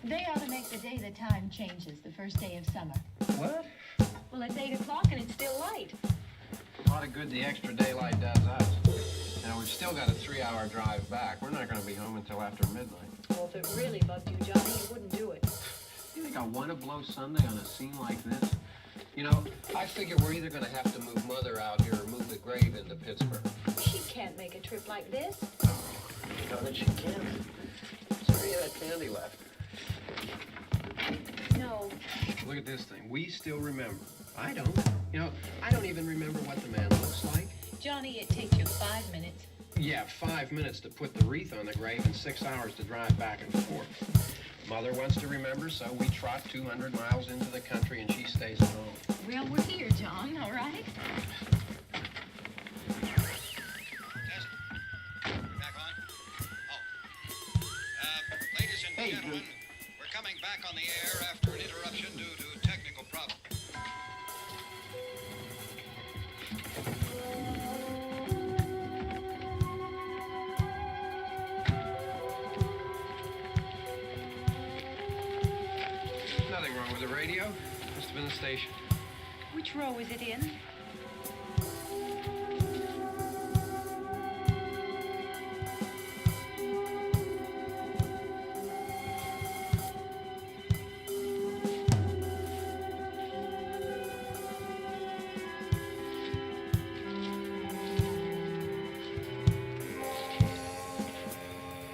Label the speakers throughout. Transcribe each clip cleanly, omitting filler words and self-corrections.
Speaker 1: They ought to make the day the time changes, the first day of summer.
Speaker 2: What?
Speaker 1: Well, it's 8 o'clock and it's still light.
Speaker 2: A lot of good the extra daylight does us. Now, we've still got a 3-hour drive back. We're not going to be home until after midnight.
Speaker 1: Well, if it really bugged you, Johnny, you wouldn't do it.
Speaker 2: You think I want to blow Sunday on a scene like this? You know, I figure we're either going to have to move Mother out here or move the grave into Pittsburgh.
Speaker 1: She can't make a trip like this.
Speaker 2: You know that she can't. Is there any of that candy left?
Speaker 1: No.
Speaker 2: Look at this thing. We still remember. I don't. You know, I don't even remember what the man looks like.
Speaker 1: Johnny, it takes you 5 minutes.
Speaker 2: Yeah, 5 minutes to put the wreath on the grave and 6 hours to drive back and forth. Mother wants to remember, so we trot 200 miles into the country and she stays at home.
Speaker 1: Well, we're here, John, all right?
Speaker 3: Test. Back on. Oh. Ladies and gentlemen, we're coming back on the air after an interruption due to technical problems.
Speaker 2: Nothing wrong with the radio. Must have been the station.
Speaker 1: Which row is it in?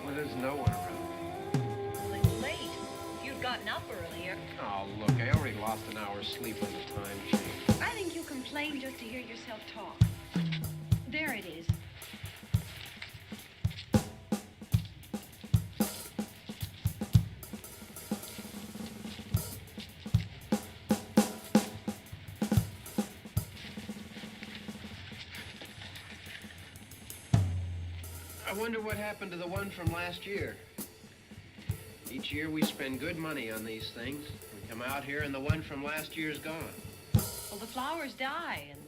Speaker 2: Well, there's no one around.
Speaker 1: Well, it's late. If you'd gotten up earlier.
Speaker 2: Oh, look, I already lost an hour's sleep on the time change.
Speaker 1: I think you complain just to hear yourself talk. There it is.
Speaker 2: I wonder what happened to the one from last year. Each year we spend good money on these things. We come out here and the one from last year's gone.
Speaker 1: Well, the flowers die, and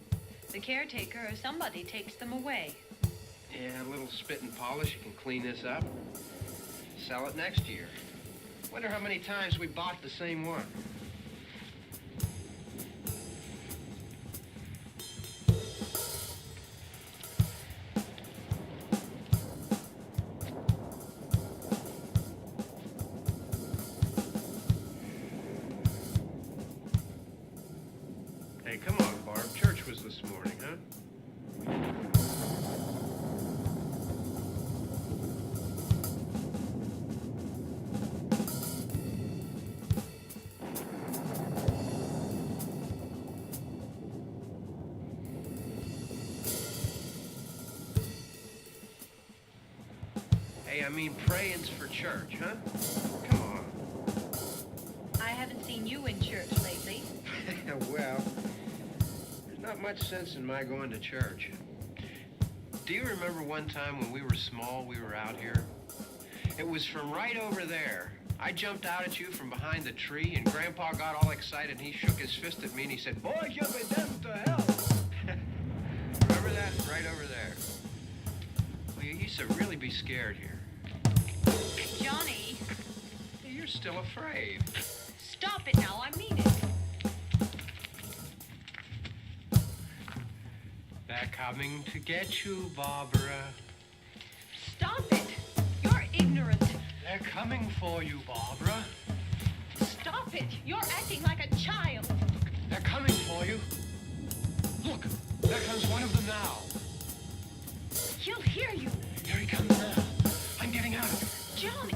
Speaker 1: the caretaker or somebody takes them away.
Speaker 2: Yeah, a little spit and polish, you can clean this up. Sell it next year. Wonder how many times we bought the same one. Hey, come on, Barb. Church was this morning, huh? I mean praying's for church, huh? Come on.
Speaker 1: I haven't seen you in church lately.
Speaker 2: Well, there's not much sense in my going to church. Do you remember one time when we were small, we were out here? It was from right over there. I jumped out at you from behind the tree, and Grandpa got all excited, and he shook his fist at me, and he said, "Boys, you'll be damned to hell." Remember that? Right over there. Well, you used to really be scared here.
Speaker 1: Johnny,
Speaker 2: Hey, you're still afraid.
Speaker 1: stop it now. I mean it.
Speaker 2: They're coming to get you, Barbara.
Speaker 1: Stop it. You're ignorant.
Speaker 2: They're coming for you, Barbara.
Speaker 1: Stop it. You're acting like a child.
Speaker 2: They're coming for you. Look, there comes one of them now.
Speaker 1: He'll hear you.
Speaker 2: Here he comes now. I'm getting out of here.
Speaker 1: Johnny.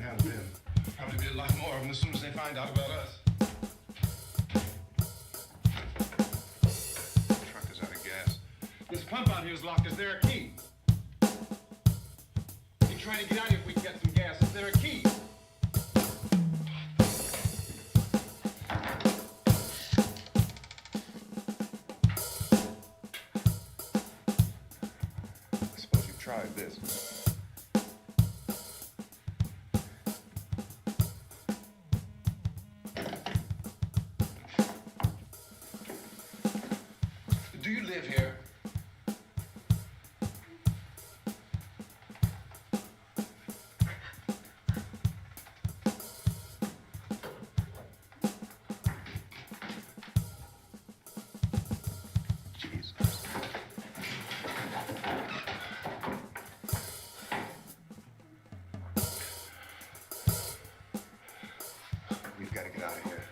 Speaker 4: can handle them. Probably be a lot more of them as soon as they find out about us.
Speaker 3: The truck is out of gas.
Speaker 4: This pump out here is locked. Is there a key? We're trying to get out of here if we can get some gas. Is there a key? I suppose you've tried this. Do you live here? Jesus. We've got to get out of here.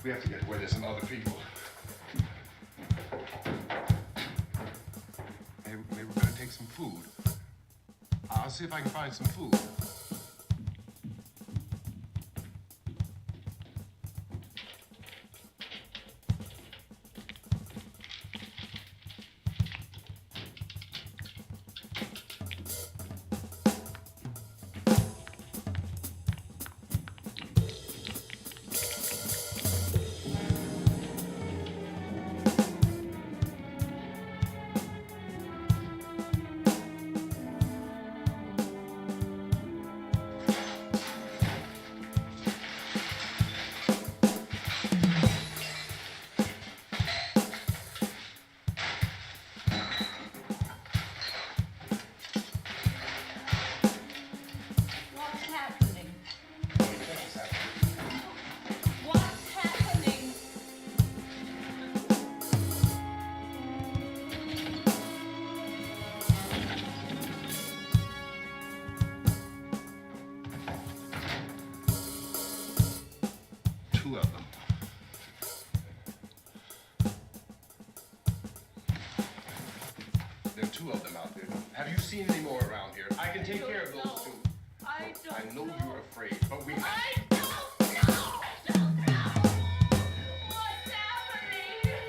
Speaker 4: We have to get where there's some other people. Maybe we're gonna take some food. I'll see if I can find some food.
Speaker 1: What's happening? What's happening?
Speaker 4: Two of them. There are two of them out there. Have you seen any more around here? I can take care of those two.
Speaker 1: I don't
Speaker 4: I know you're afraid, but we
Speaker 1: I
Speaker 4: have.
Speaker 1: don't know. Don't know. What's happening?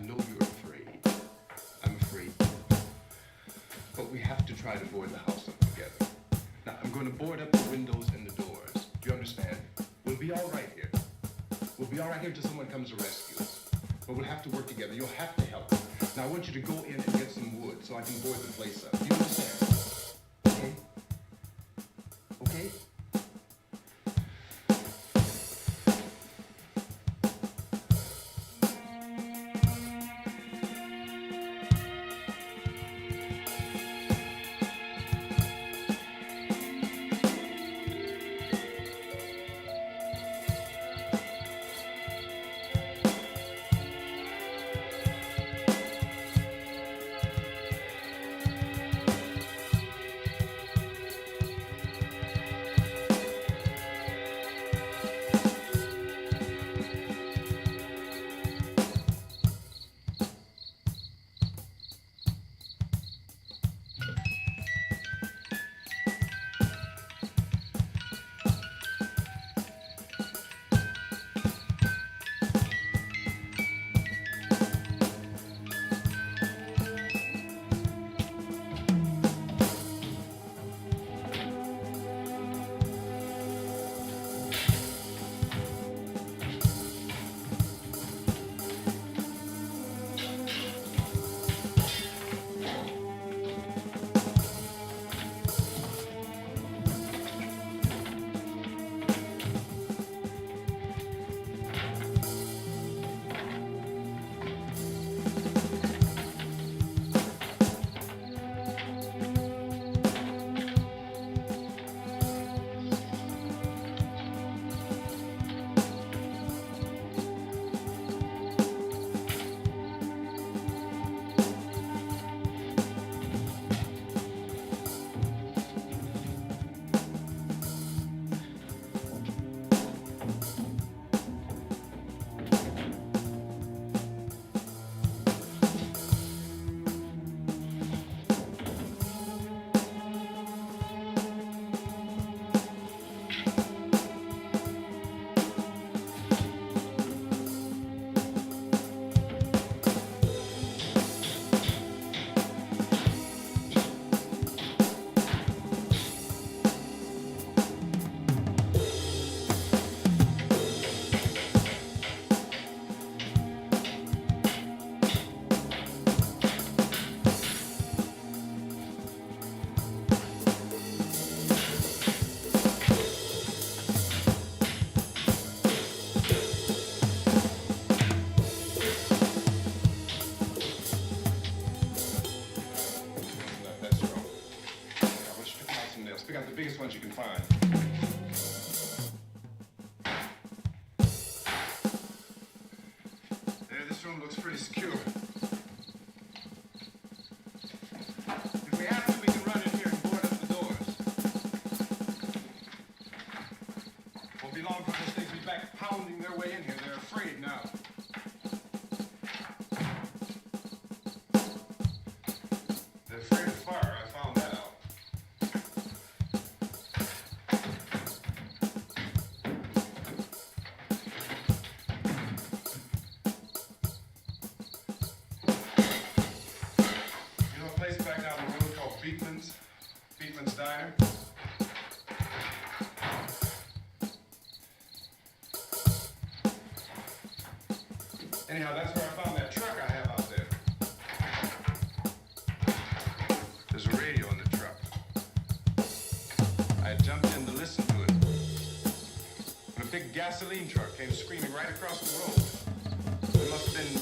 Speaker 4: know you're afraid. I'm afraid. But we have to try to board the house up together. Now, I'm going to board up the windows and the doors. Do you understand? We'll be all right here. We'll be all right here until someone comes to rescue us. But we'll have to work together. You'll have to help. Now, I want you to go in and get some wood so I can board the place up. Do you understand? Okay? Okay? Pick out the biggest ones you can find. There, this room looks pretty secure. If we have to, we can run in here and board up the doors. Won't be long before those things be back pounding their way in here. They're afraid now. They're afraid of fire. I found that out. Beekman's Diner. Anyhow, that's where I found that truck I have out there. There's a radio in the truck. I jumped in to listen to it when a big gasoline truck came screaming right across the road. There must have been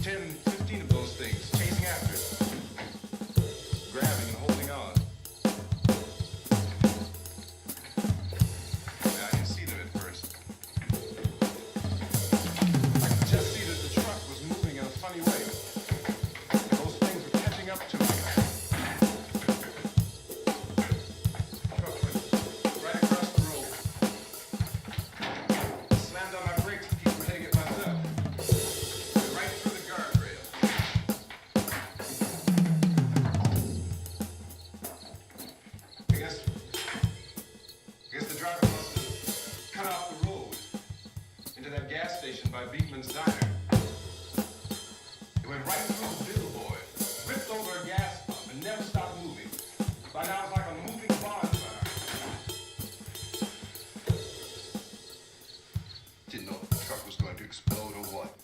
Speaker 4: 10, 15 of those things chasing after it, grabbing and holding on. I didn't see them at first. I could just see that the truck was moving in a funny way. Those things were catching up to me. The truck went right across the road. Slammed on my brakes to keep from hitting it myself. Went right through the guardrail. I guess the driver must have cut off the road into that gas station by Beekman's Diner. It went right through the billboard, ripped over a gas pump, and never stopped moving. By now it's like a moving bonfire. Didn't know if the truck was going to explode or what.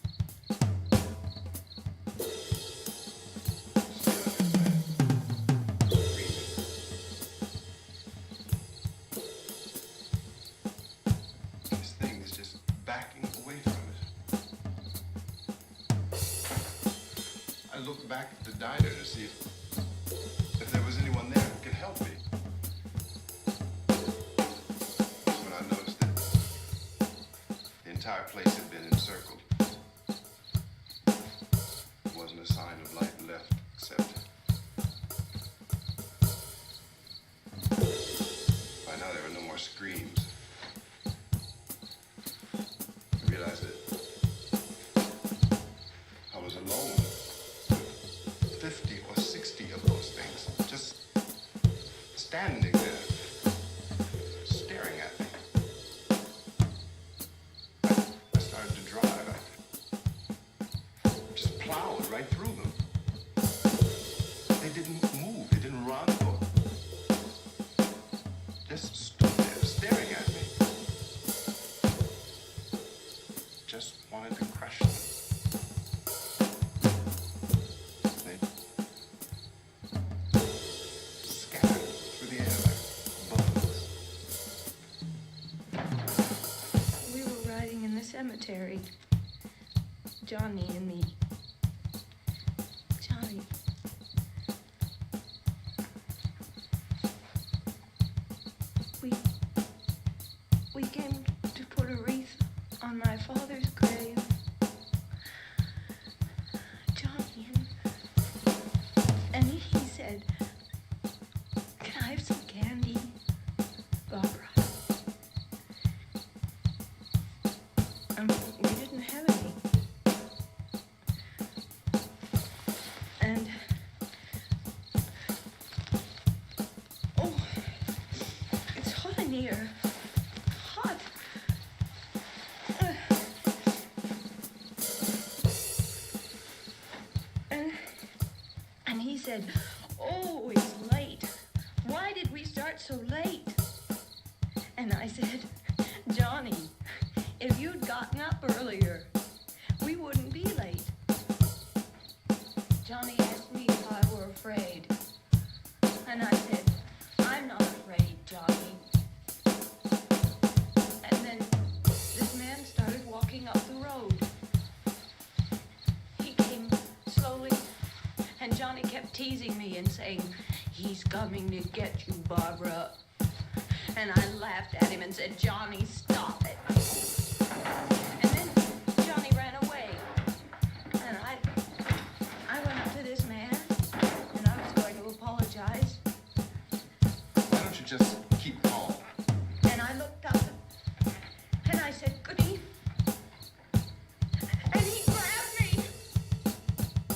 Speaker 4: This thing is just backing away from it. I looked back at the diner to see if there was anyone there who could help me. That's when I noticed that the entire place had been encircled. There wasn't a sign of life left except by now there were no more screams. I realized that I was alone with 50 or 60 of those things just standing there, staring at me. I started to drive. I just plowed right through them. They didn't move. They didn't run or just stood there staring at me. Just wanted to crush them. They scattered through the air like bugs.
Speaker 5: We were riding in the cemetery, Johnny and me. Johnny. We came to put a wreath on my father's grave. Johnny and he said, "Can I have some candy, Barbara?" We didn't have any. And oh, it's hot in here. Hot. And he said, "Oh, it's late. Why did we start so late?" And I said, "Johnny, if you'd gotten up earlier, we wouldn't be late." Johnny asked me if I were afraid. And I said, "I'm not afraid, Johnny." And then this man started walking up the road. He came slowly, and Johnny kept teasing me and saying, "He's coming to get you, Barbara." And I laughed at him and said, "Johnny, stop it." And then Johnny ran away. And I went up to this man, and I was going to apologize.
Speaker 4: Why don't you just keep calm?
Speaker 5: And I looked up, and I said, "Good evening." And he grabbed me.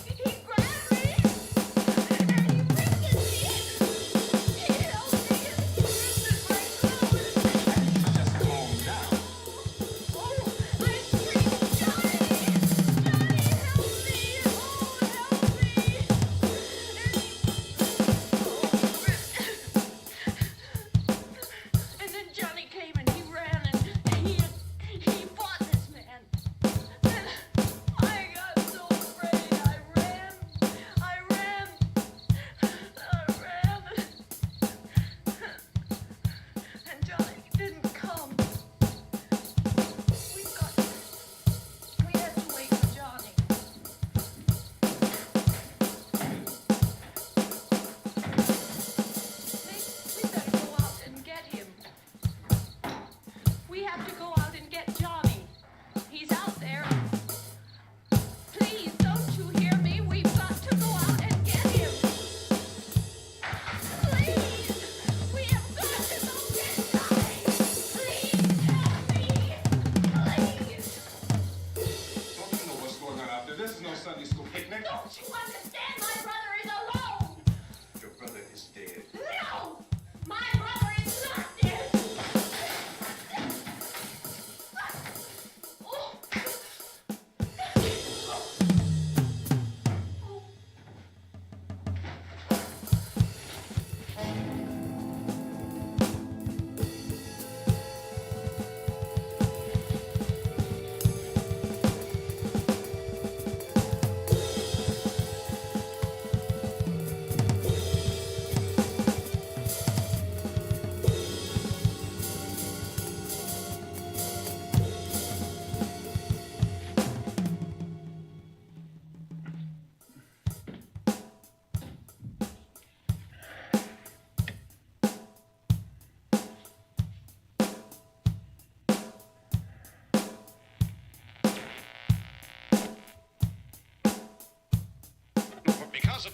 Speaker 5: He grabbed me. And he lifted me. He held me, and he lifted my clothes.
Speaker 4: Just calm down.
Speaker 5: Oh, I screamed, "Johnny! Johnny, help me! Oh, help me!" And then Johnny came and he ran and he fought this man. And I got so afraid. I ran. And Johnny didn't come. We had to wait for Johnny. We better go out and get him. We have to go out and get Johnny. He's out there. Please, don't you hear me? We've got to go out and get him. Please, we have got to go get Johnny. Please help me. Please.
Speaker 4: Don't you know what's going on out there? This is no Sunday school picnic.
Speaker 5: Don't you understand? My brother is alone.
Speaker 4: Your brother is dead.
Speaker 5: No, my brother is not dead.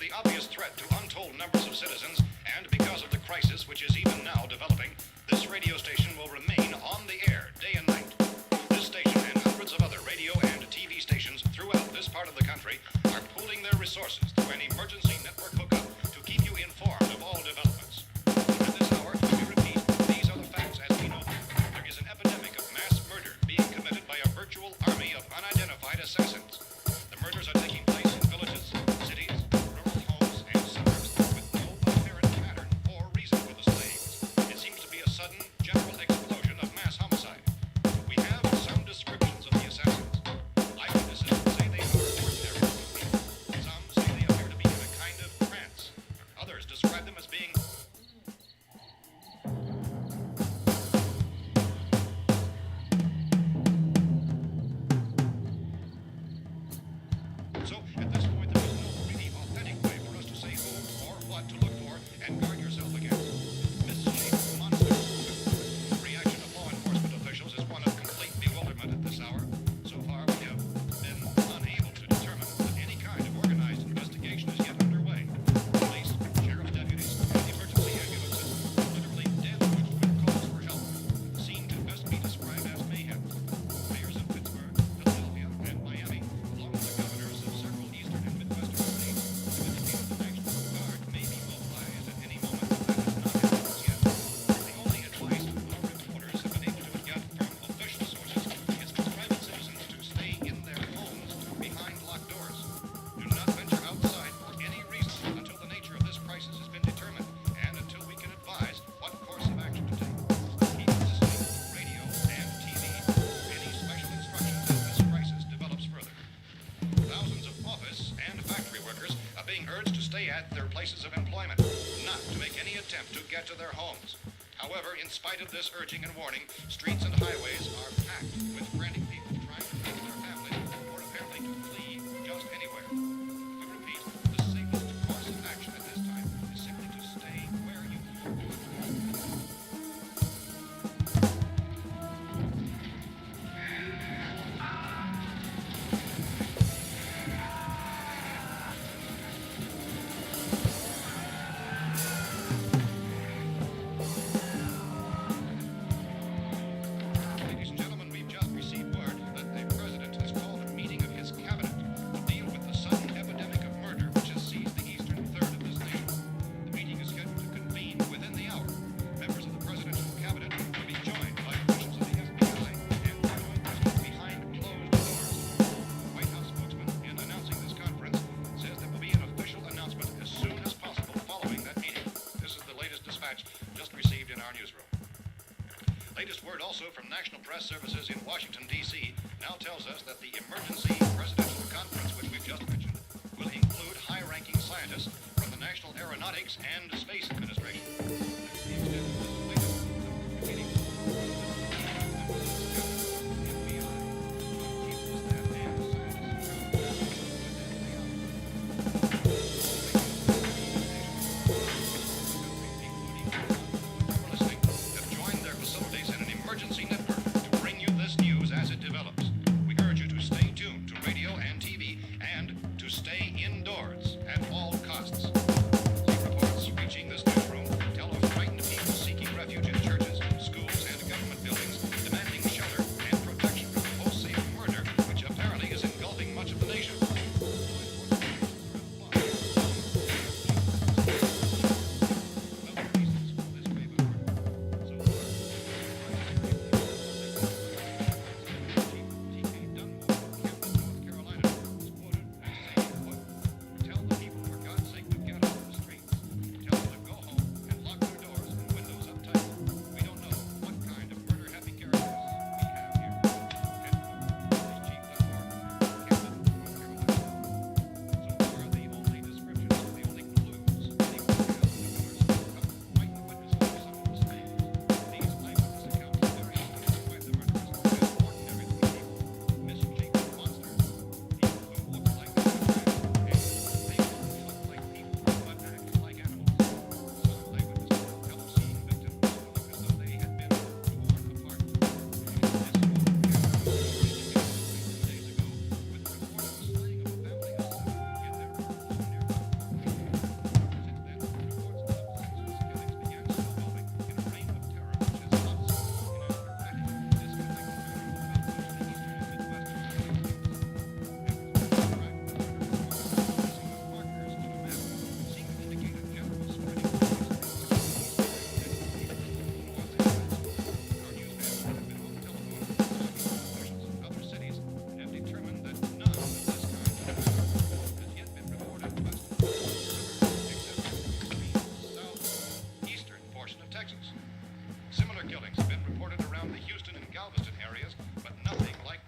Speaker 3: the obvious threat to untold numbers of citizens, and because of the crisis which is even now developing, this radio station will remain on the air day and night. This station and hundreds of other radio and TV stations throughout this part of the country are pooling their resources through an emergency network hookup to keep you informed of all developments. At this hour, we repeat, these are the facts as we know them. There is an epidemic of mass murder being committed by a virtual army of unidentified assassins. The murders are taking place in villages, cities, rural homes, and suburbs with no apparent pattern or reason for the slayings. It seems to be a sudden, general explosion of mass homicide. We have some descriptions of the assassins. Eyewitnesses say they are ordinary people. Some say they appear to be in a kind of trance. Others describe them as being So, at this point, there is no really authentic way for us to say who or what to look for and guard yourself against. Misshaped monster. The reaction of law enforcement officials is one of complete bewilderment at this hour. So far, we have been unable to determine that any kind of organized investigation is yet underway. Police, sheriff's deputies, and emergency ambulances literally deluged with calls for help. The scene can best be described as mayhem. Mayors of Pittsburgh, Philadelphia, and Miami, along with the governors of several eastern and midwestern states, have indicated the National Guard may be mobilized at any moment, but that has not happened as yet. The only advice our reporters have been able to get from official sources is for private citizens to stay in their homes behind locked doors. Do not venture outside for any reason until the nature of this crisis has been determined and until we can advise what course of action to take. Keep listening to radio and TV for any special instructions as this crisis develops further. Thousands of office and factory workers are being urged to stay at their places of employment, not to make any attempt to get to their homes. However, in spite of this urging and warning, streets and highways are packed with frantic people trying to get to their families or apparently to flee just anywhere. We repeat, the safest course of action at this time is simply to stay where you are. Ladies and gentlemen, we've just received word that the President has called a meeting of his cabinet to deal with the sudden epidemic of murder which has seized the eastern third of this nation. The meeting is scheduled to convene within the hour. Members of the presidential cabinet will be joined by officials of the FBI and are doing business behind closed doors. The White House spokesman, in announcing this conference, says there will be an official announcement as soon as possible following that meeting. This is the latest dispatch just received in our newsroom. Latest word also from National Press Services in Washington, D.C. now tells us that the emergency presidential conference, which we've just mentioned, will include high-ranking scientists from the National Aeronautics and Space Administration. That's the extent of this latest meeting. FBI, chief of staff, and scientists. Listening, have joined their facilities in an emergency network to bring you this news as it develops. We urge you to stay tuned to radio and TV and to stay indoors at all costs. Lead reports reaching this newsroom tell of frightened people seeking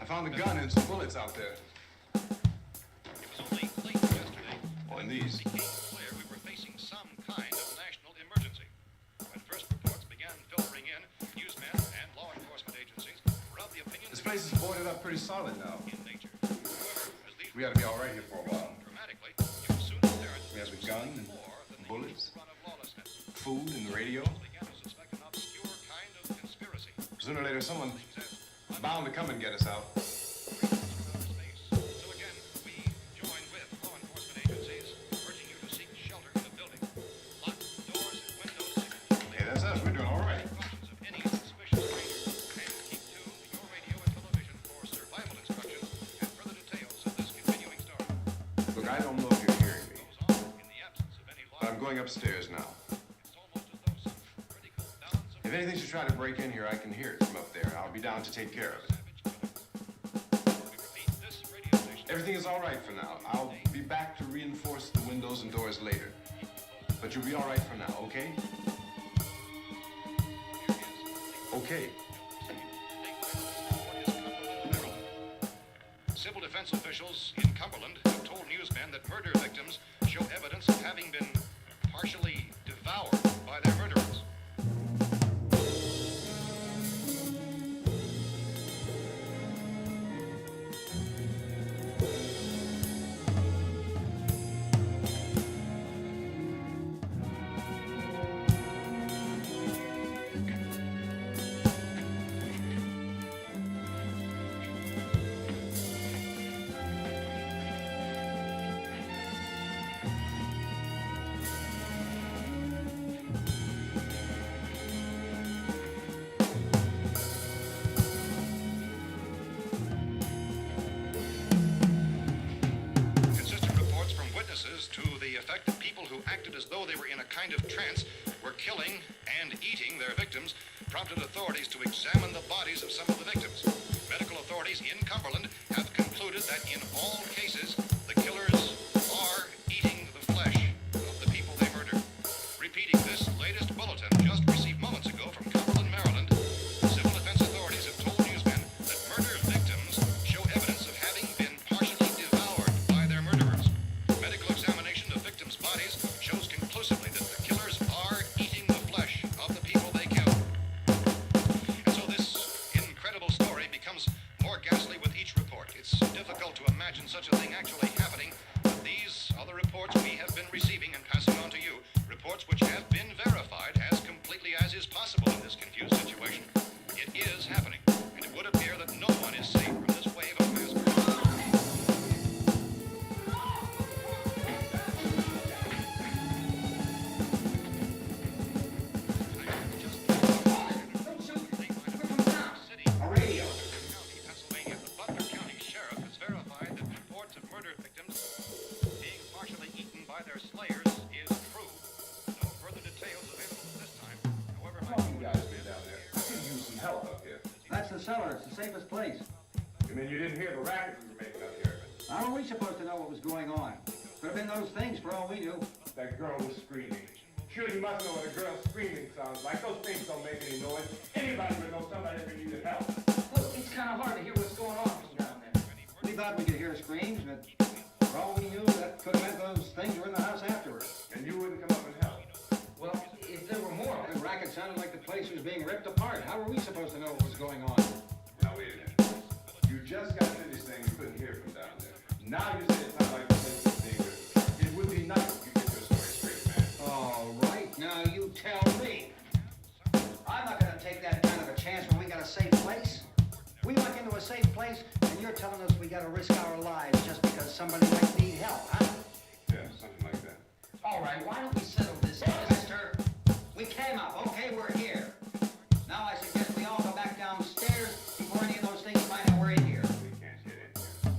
Speaker 4: I found a gun and some bullets out there.
Speaker 3: It was only late yesterday
Speaker 4: Oh, and
Speaker 3: that
Speaker 4: these.
Speaker 3: it became clear we were facing some kind of national emergency. When first reports began filtering in, newsmen and law enforcement agencies were of the opinion
Speaker 4: This
Speaker 3: that
Speaker 4: place is boarded up pretty solid now.
Speaker 3: in nature. However, as these
Speaker 4: We ought to be all right here for a while.
Speaker 3: dramatically, it was soon apparent
Speaker 4: We have
Speaker 3: this
Speaker 4: a
Speaker 3: was
Speaker 4: gun
Speaker 3: something
Speaker 4: and
Speaker 3: more than the
Speaker 4: bullets.
Speaker 3: usual run of lawlessness.
Speaker 4: Food and the radio.
Speaker 3: Began to suspect an obscure kind of conspiracy.
Speaker 4: Sooner or later, someone
Speaker 3: Things as
Speaker 4: bound to come and get us out.
Speaker 3: So again, we join with law enforcement agencies, urging you to seek shelter in the building. Lock doors and windows securely.
Speaker 4: Hey, that's us. We're doing all right.
Speaker 3: Precautions of any suspicious stranger, and keep tuned to your radio and television for survival instructions and further details of this continuing story.
Speaker 4: Look, I don't know if you're hearing me,
Speaker 3: Goes on in the absence of any law.
Speaker 4: but I'm going upstairs now.
Speaker 3: It's almost as though some critical balance of
Speaker 4: If anything should try to break in here, I can hear it from up there. I'll be down to take care of it.
Speaker 3: we repeat this radio station.
Speaker 4: Everything is all right for now. I'll be back to reinforce the windows and doors later. But you'll be all right for now, okay? Okay.
Speaker 3: Civil defense officials in Cumberland have told newsmen that murder victims show evidence of having been partially devoured by their murderers. Consistent reports from witnesses to the effect that people who acted as though they were in a kind of trance were killing and eating their victims prompted authorities to examine the bodies of some of the victims. Medical authorities in Cumberland have concluded that in all cases, the killers are eating the flesh of the people they murdered. Repeating this latest bulletin just received moments ago from Cumberland, Maryland, civil defense authorities have told newsmen that murder victims show evidence of having been partially devoured by their murderers. Medical examination of victims' bodies shows conclusively that the killers are eating the flesh of the people they killed. And so this incredible story becomes more ghastly with each report. It's difficult to imagine such a thing actually happening, but these are the reports we have been receiving and passing on to you. Reports which have been verified as completely as is possible in this confused situation. It is happening, and it would appear that no one is safe from this wave of mass murder.
Speaker 6: A radio.
Speaker 3: County, Pennsylvania, the Butler County Sheriff has verified that reports of murdered victims being partially eaten by their slayers is true. No further details available at this time. However, my
Speaker 4: You guys get down there. I could use some help up here.
Speaker 6: That's the cellar. It's the safest place.
Speaker 4: You mean you didn't hear the racket we were making up here?
Speaker 6: How are we supposed to know what was going on? Could have been those things for all we knew.
Speaker 7: That girl was screaming. Sure, you must know what a girl screaming sounds like. Those things don't make any noise. Anybody would know somebody ever needed help.
Speaker 8: Look, it's kind of hard to hear what's going on from down there.
Speaker 6: We thought we could hear screams, but for all we knew, that could have meant those things were in the house afterwards.
Speaker 7: And you wouldn't come up and help.
Speaker 8: Well, if there were more,
Speaker 6: The racket sounded like the place was being ripped apart. How were we supposed to know what was going on?
Speaker 7: Now, wait a minute. You just got finished saying you couldn't hear from down there. Now you say it sounds like the place was being ripped apart. It would be nice if you get your story straight, man.
Speaker 6: All right, now you tell me. I'm not gonna take that kind of a chance when we got a safe place. We walk into a safe place, and you're telling us we gotta risk our lives just because somebody might need help, huh?
Speaker 7: Yeah, something like that.
Speaker 8: all right, why don't we settle this?
Speaker 6: Mister, we came up, okay, we're here. Now I suggest we all go back downstairs before any of those things find out we're in here.
Speaker 7: We can't get in here.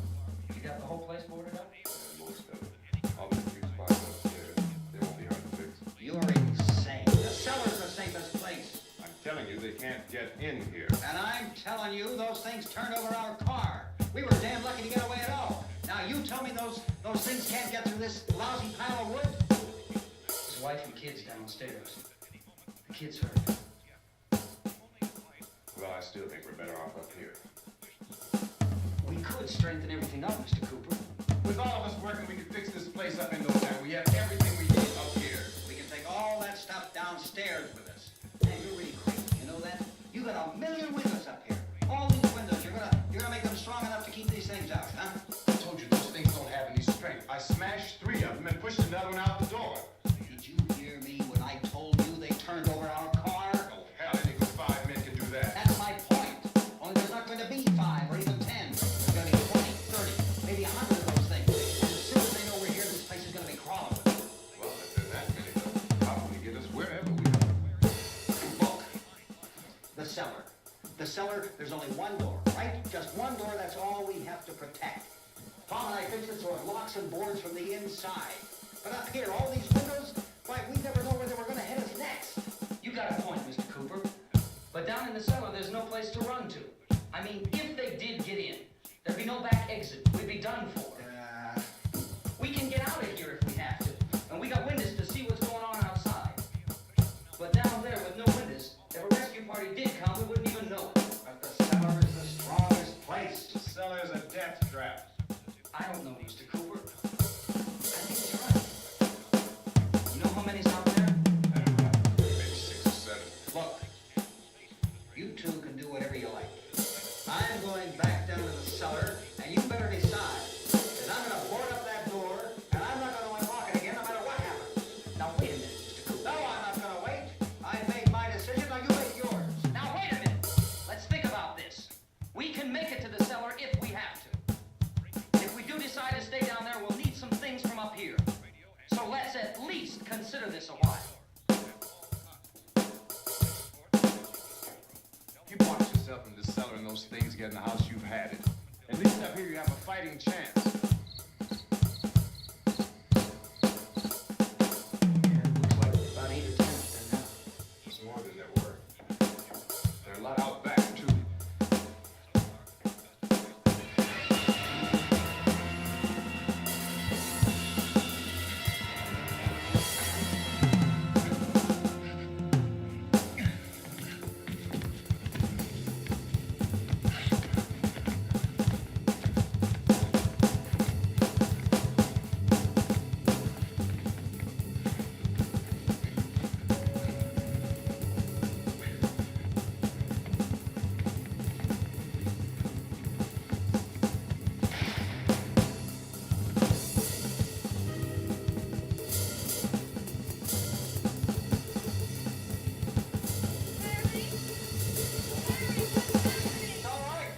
Speaker 8: You got the whole place boarded up?
Speaker 7: Most of it. All the few spots upstairs. They won't be hard to fix.
Speaker 6: You're insane. The cellar's the safest place.
Speaker 7: I'm telling you, they can't get in here.
Speaker 6: And I'm telling you, those things turned over our car. We were damn lucky to get away at all. Now you tell me those things can't get through this lousy pile of wood?
Speaker 8: His wife and kids downstairs. The kids hurt.
Speaker 7: Well, I still think we're better off up here.
Speaker 8: We could strengthen everything up, Mr. Cooper.
Speaker 7: With all of us working, we can fix this place up in no time. We have everything we need up here.
Speaker 6: We can take all that stuff downstairs with us. Man, you're really crazy. You know that? You got a million windows up here. All these windows, you're gonna make them strong enough to keep these things out, huh?
Speaker 7: I told you those things don't have any strength. I smashed 3 of them and pushed another one out the door.
Speaker 6: Did you hear me when I told you they turned over our car?
Speaker 7: Oh, hell, any good 5 men can do that.
Speaker 6: That's my point. Only there's not going to be 5 or even 10. There's going to be 20, 30, maybe 100 of those things. And as soon as they know we're here, this place is going to be crawling with them.
Speaker 7: Well, if there's that many, they'll probably get us wherever we go.
Speaker 6: Look, the cellar. The cellar, there's only one door, right? Just one door, that's all we have to protect. Tom and I fixed it so it locks and boards from the inside. But up here, all these windows, why, we never know where they were going to hit us next.
Speaker 8: You got a point, Mr. Cooper. But down in the cellar, there's no place to run to. I mean, if they did get in, there'd be no back exit. We'd be done for. We can get out of here if we have to. And we got windows to see what's going on outside. But down there with no windows, if a rescue party did come, we wouldn't even know it.
Speaker 6: But the cellar is the strongest place.
Speaker 7: The cellar is a death trap.
Speaker 8: I don't know, Mr. Cooper. I think you're right. You know how many's out there?
Speaker 7: I don't know. Maybe 6 or 7.
Speaker 6: Look, you two can do whatever you like. I'm going back down to the cellar, and you better decide. Because I'm going to board up that door, and I'm not going to unlock it again no matter what happens.
Speaker 8: Now, wait a minute, Mr. Cooper.
Speaker 6: No, I'm not going to wait. I made my decision, now you make yours.
Speaker 8: Now, wait a minute. Let's think about this. We can make it to the cellar if we have to. If we do decide to stay down there, we'll need some things from up here. So let's at least consider this a while.
Speaker 7: You box yourself in the cellar and those things get in the house, you've had it. At least up here you have a fighting chance.
Speaker 8: Yeah, it looks like about 8 or 10 up there now.
Speaker 7: It's more than there were. There are a lot out back, too.
Speaker 6: It's all right.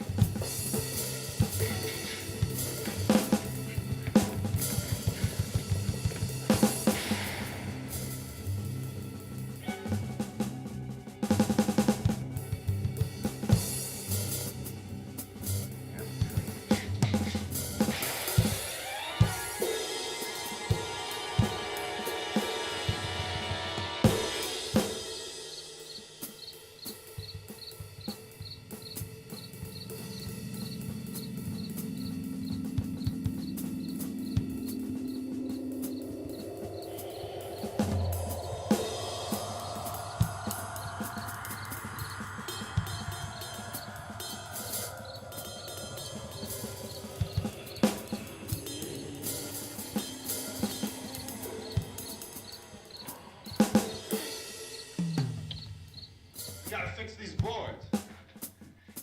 Speaker 7: You gotta fix these boards.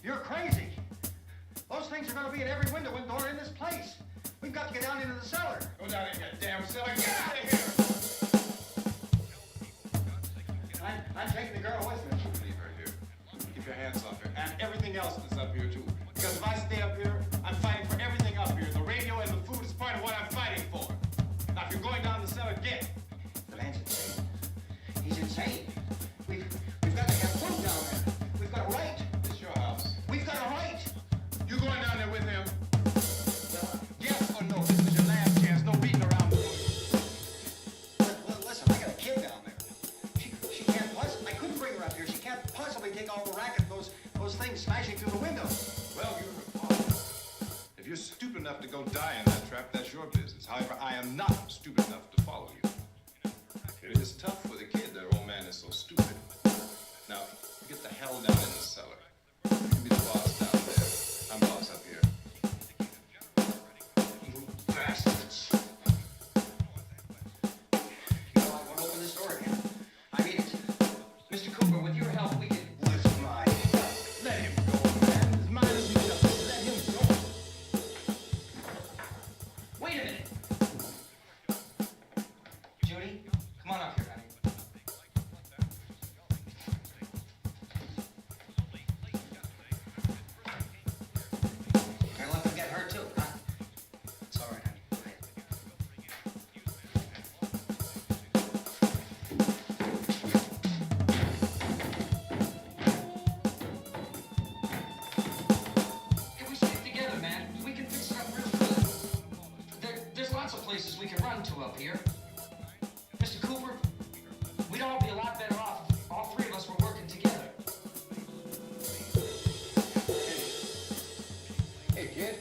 Speaker 6: You're crazy. Those things are going to be in every window and door in this place. We've got to get down into the cellar.
Speaker 7: Go down in that damn cellar. Get out of here!
Speaker 6: I'm taking the girl with me.
Speaker 7: Leave her here. Keep your hands off her. And everything else that's up here, too. Because if I stay up here, I'm fighting for everything up here. The radio and the food is part of what I'm fighting for. Now, if you're going down the cellar, get.
Speaker 6: The man's insane. He's insane. We've got to have food down there. We've got a right.
Speaker 7: It's your house.
Speaker 6: We've got a right.
Speaker 7: You going down there with him?
Speaker 6: Well,
Speaker 7: Yes or no? This is your last chance. No beating around the bush.
Speaker 6: listen, I got a kid down there. She can't possibly. I couldn't bring her up here. She can't possibly take all the racket, those things smashing through the windows.
Speaker 7: Well, you're her father. If you're stupid enough to go die in that trap, that's your business. However, I am not stupid enough to follow you. It is tough for the kid that old man is so stupid. Now, you get the hell down in the cellar. You can be the boss down there. I'm boss up here.
Speaker 8: places we can run to up here. Mr. Cooper, we'd all be a lot better off if all three of us were working together.
Speaker 4: Hey, kid.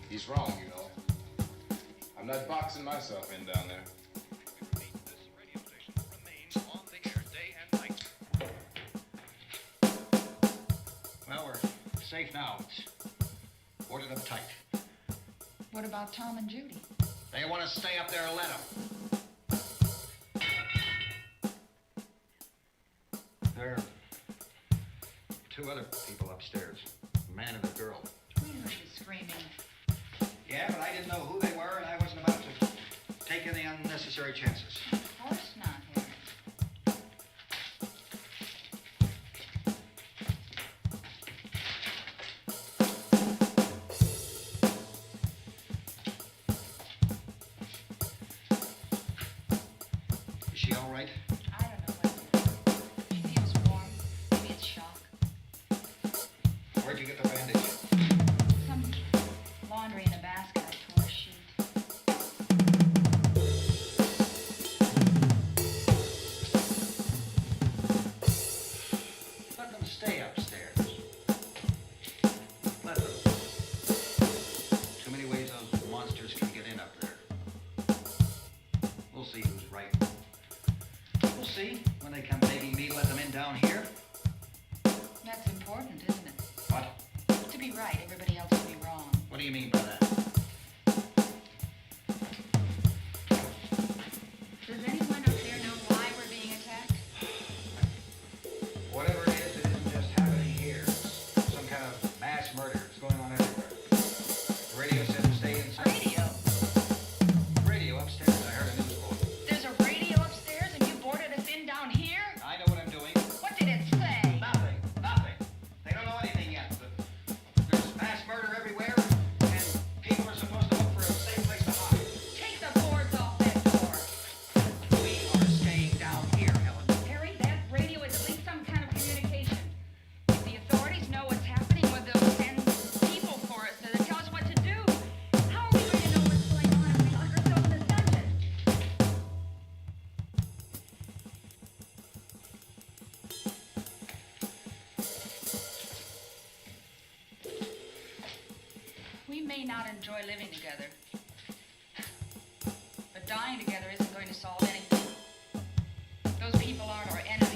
Speaker 4: He's wrong, you know. I'm not boxing myself in down there.
Speaker 3: This radio station remains on the air day and night.
Speaker 6: Well, we're safe now. It's boarded up tight.
Speaker 5: What about Tom and Judy?
Speaker 6: They want to stay up there, let them. There are two other people upstairs, a man and a girl.
Speaker 1: We heard you screaming.
Speaker 6: Yeah, but I didn't know who they were, and I wasn't about to take any unnecessary chances.
Speaker 1: Of course not, Harry.
Speaker 6: Is she all right?
Speaker 1: I don't know what. She feels warm. Maybe it's shock.
Speaker 6: Where'd you get the bandage?
Speaker 1: Some laundry in a basket. I tore a sheet.
Speaker 6: Let them stay upstairs. Let them. Too many ways those monsters can get in up there. We'll see who's right. We'll see when they come begging me to let them in down here.
Speaker 1: That's important, isn't it?
Speaker 6: What?
Speaker 1: To be right, everybody else to be wrong.
Speaker 6: What do you mean by that?
Speaker 1: Does anyone up there know why we're being attacked?
Speaker 6: Whatever it is, it isn't just happening here. It's some kind of mass murder. It's going on everywhere. The radio said to stay inside.
Speaker 1: Radio.
Speaker 6: Radio upstairs. I heard a news bulletin.
Speaker 1: There's a radio upstairs and you boarded us in down here?
Speaker 6: I know what I'm doing.
Speaker 1: What did it say?
Speaker 6: Nothing. Nothing. They don't know anything yet. But there's mass murder everywhere, and people are supposed to look for a safe place to hide.
Speaker 1: Take the boards off that door.
Speaker 6: We are staying down here, Helen.
Speaker 1: Harry, that radio is at least some kind of communication. If the authorities know what's happening, well, they'll send people for us to tell us what to do. How are we going to know what's going on if we lock ourselves in a dungeon? We may not enjoy living together, but dying together isn't going to solve anything. Those people aren't our enemies.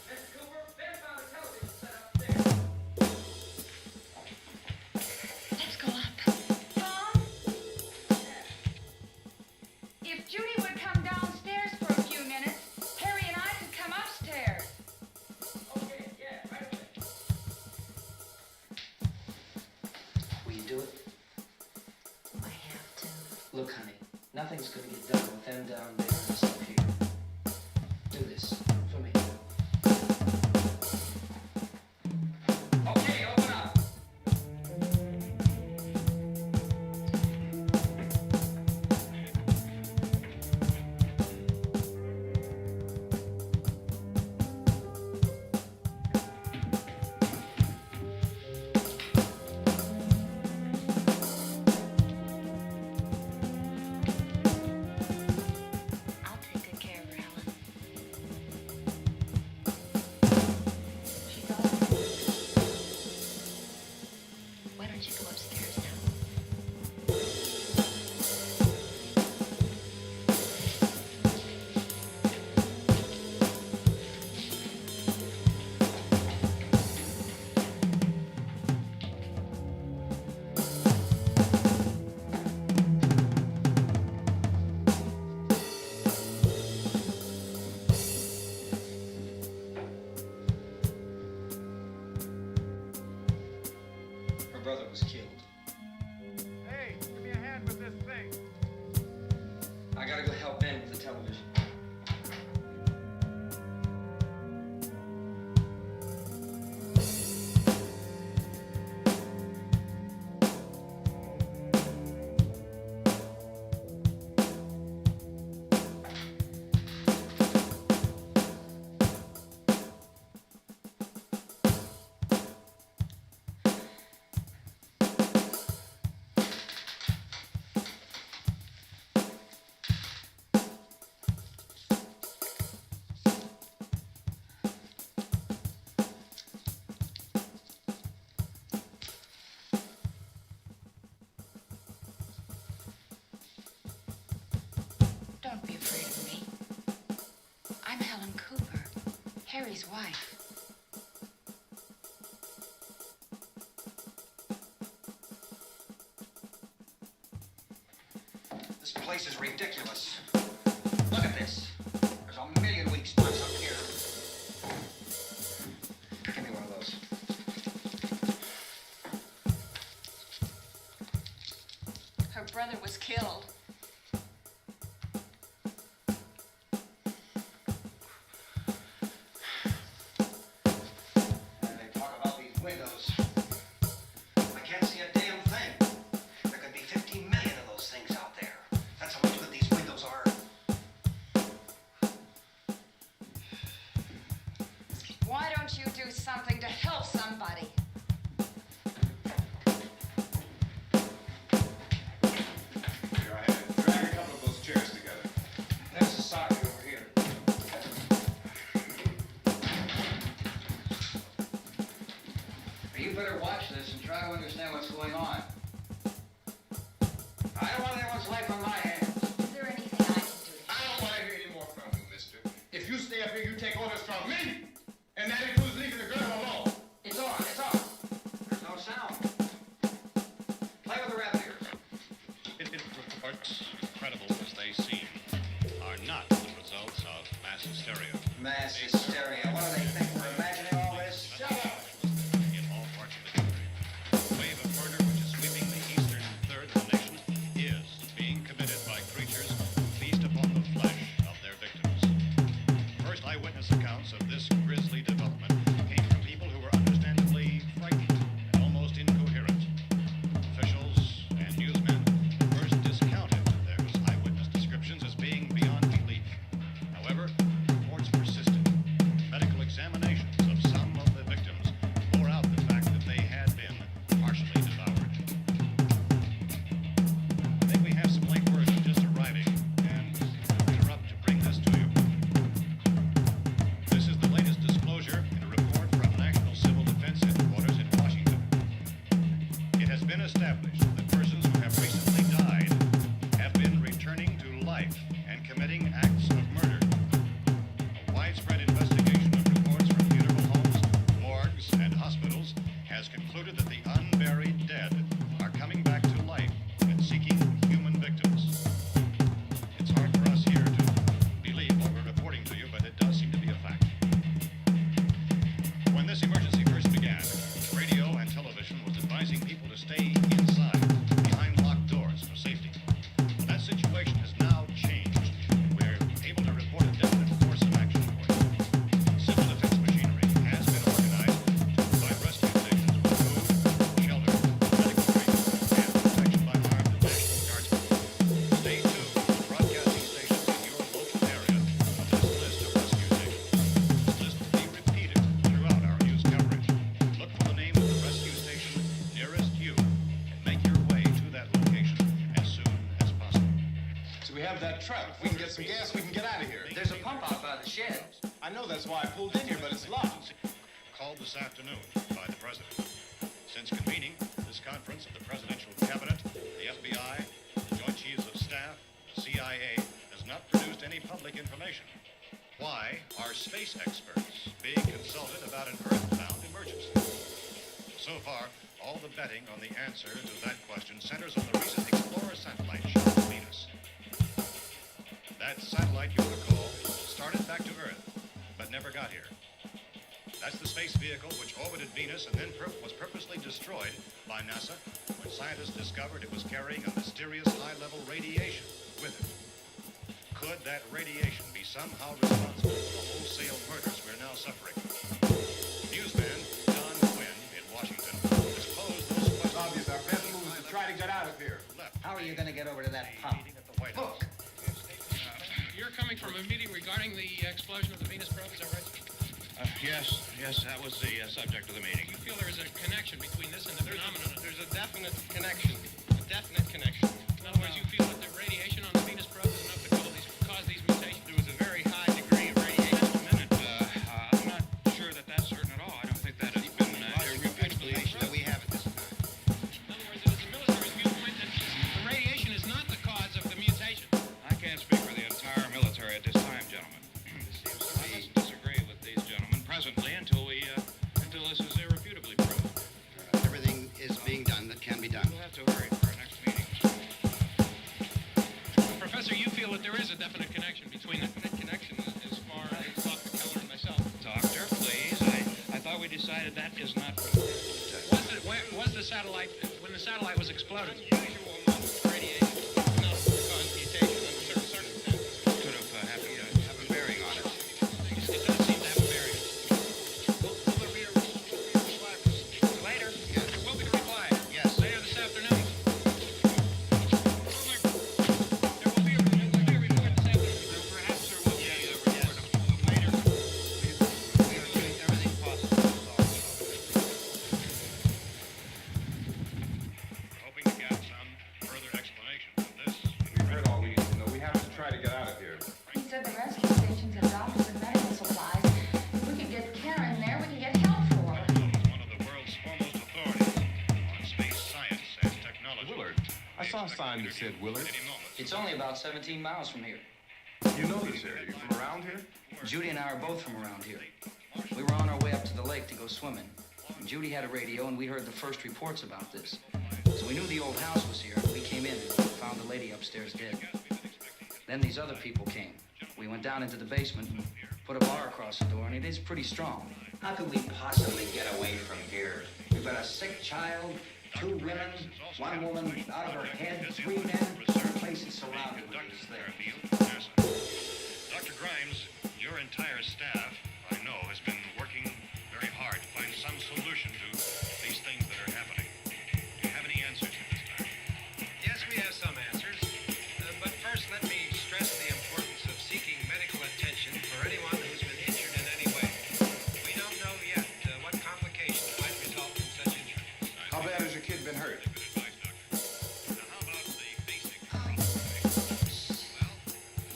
Speaker 8: Mr. Cooper, Ben found a television set upstairs.
Speaker 1: Let's go up. Tom? If Judy would come downstairs for a few minutes, Harry and I could come upstairs.
Speaker 8: Okay, yeah, right away. Will you do it?
Speaker 5: I have to.
Speaker 8: Look, honey, nothing's gonna get done with them down there and us up here. Do this for me. Okay, open up.
Speaker 1: I'll take good care of her, Helen. Harry's wife.
Speaker 6: This place is ridiculous. Look at this. There's a million weak spots up here. Give me one of those.
Speaker 1: Her brother was killed.
Speaker 6: And they talk about these windows. I can't see a damn thing. There could be 15 million of those things out there. That's how much good these windows are.
Speaker 1: Why don't you do something to help somebody?
Speaker 7: Here, I had to drag a couple of those chairs together.
Speaker 6: There's the socket over here. You better watch this and try to understand what's going on. I don't want anyone's life on my hands.
Speaker 1: Is there anything I can do?
Speaker 7: I don't want to hear any more from you, mister. If you stay up here, you take orders from me. And that includes leaving the girl alone.
Speaker 6: It's on, it's on. There's no sound. Play with the rap here.
Speaker 3: Reports, incredible as they seem, are not the results of mass hysteria.
Speaker 6: Mass hysteria. What do they think? We're imagining all this?
Speaker 3: Shut up! In all parts of the country, the wave of murder which is sweeping the eastern third of the nation is being committed by creatures who feast upon the flesh of their victims. First eyewitness accounts of this grisly development came from people who were understandably frightened and almost incoherent. Officials and newsmen at first discounted those eyewitness descriptions as being beyond belief. However, reports persisted. Medical examinations of some of the victims bore out the fact that they had been partially devoured. I think we have some late versions just arriving, and I'll interrupt to bring this to you. This is the latest disclosure in a report from National Civil Defense Headquarters in Washington. It has been established that persons who have recently died have been returning to life and committing acts of murder. A widespread investigation of reports from funeral homes, morgues, and hospitals has concluded that the unburied dead are coming back to life and seeking human victims. It's hard for us here to believe what we're reporting to you, but it does seem to be a fact. When this emergency first began, radio and television was advising people to stay inside, behind locked doors for safety. Well, that situation has now changed. We're able to report a definite course of action for you. Civil defense machinery has been organized to provide rescue stations with food, shelter, medical treatment, and protection by armed and National Guardsmen. Stay tuned to the broadcasting stations in your local area of this list of rescue stations. This list will be repeated throughout our news coverage. Look for the name of the rescue station nearest you and make your way to that location as soon as possible.
Speaker 7: So we have that truck. If we can get some gas, we can get out of here.
Speaker 8: There's a pump out by the shed.
Speaker 7: I know that's why I pulled in here, but it's locked.
Speaker 3: Called this afternoon by the President. Since convening this conference of the Presidential Cabinet, the FBI, the Joint Chiefs of Staff, the CIA has not produced any public information. Why are space experts being consulted about an Earth-bound emergency? So far, all the betting on the answer to that question centers on the recent Explorer satellite shot at Venus. That satellite, you'll recall, started back to Earth, but never got here. That's the space vehicle which orbited Venus and then was purposely destroyed by NASA when scientists discovered it was carrying a mysterious high-level radiation with it. Could that radiation be somehow responsible for the wholesale murders we're now suffering? Newsman John Quinn in Washington has posed those questions.
Speaker 7: Obvious, our best move is to try to get out of here.
Speaker 6: How are you going to get over to that pump?
Speaker 3: Meeting at the White House.
Speaker 6: Look.
Speaker 9: You're coming from a meeting regarding the explosion of the Venus probe, is that right?
Speaker 10: Yes, that was the subject of the meeting.
Speaker 9: You feel there is a connection between this and the phenomenon?
Speaker 10: There's a definite connection.
Speaker 9: In other words, you feel that the radiation on the Venus probe is enough to cause these mutations?
Speaker 10: There was a very high degree of radiation at the minute. I'm not sure that that's certain at all. I don't think that has been a explanation that we have at this time.
Speaker 9: In other words, it is the military's viewpoint that the radiation is not the cause of the mutation.
Speaker 10: I can't speak for the entire military at this time, gentlemen. It seems to me, I must disagree with these gentlemen.
Speaker 9: satellite was exploded.
Speaker 10: Unusual amount of radiation. No, because mutation under certain circumstances could have a bearing on it.
Speaker 9: It does seem to have a bearing. Will there be a reply later?
Speaker 10: Yes.
Speaker 9: There will be a reply.
Speaker 10: Yes.
Speaker 9: Later this afternoon. There will be a report this afternoon. Perhaps there will be a report.
Speaker 10: Later, we are doing everything possible to solve the problem.
Speaker 3: Hoping to get some further explanation from this.
Speaker 7: We've heard all we need to know. We have to try to get out of here.
Speaker 1: He said the rescue stations have doctors and medical supplies. If we could get care in there, we could get help for her.
Speaker 3: Is one of the world's foremost authorities on space science and technology.
Speaker 7: Willard. I saw a sign that said Willard.
Speaker 3: Any moment.
Speaker 8: It's only about 17 miles from here.
Speaker 7: You know this area. You from around here?
Speaker 8: Judy and I are both from around here. We were on our way up to the lake to go swimming. And Judy had a radio, and we heard the first reports about this. So we knew the old house was here, and we came in and found the lady upstairs dead. Then these other people came. We went down into the basement and put a bar across the door, and it is pretty strong.
Speaker 6: How could we possibly get away from here? We've got a sick child, 2 women, 1 woman out of her head, 3 men. The place is surrounded with these things.
Speaker 3: NASA. Dr. Grimes, your entire staff, I know, has been working very hard to find some solution to these things that are happening. Do you have any answers at this time?
Speaker 2: Yes, we have some answers. But first, let me stress the importance of seeking medical attention for anyone who's been injured in any way. We don't know yet what complications might result from such injury.
Speaker 7: How bad has your kid been hurt?
Speaker 3: Now, how about the basic...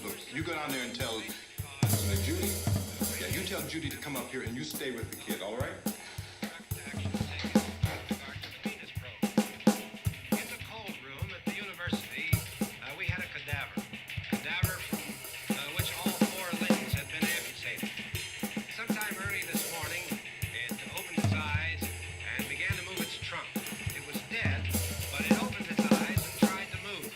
Speaker 7: Look, you go down there and tell Judy. Yeah, you tell Judy to come up here and you stay with the kid, all right?
Speaker 2: In the cold room at the university, we had a cadaver. Cadaver from which all 4 limbs had been amputated. Sometime early this morning, it opened its eyes and began to move its trunk. It was dead, but it opened its eyes and tried to move.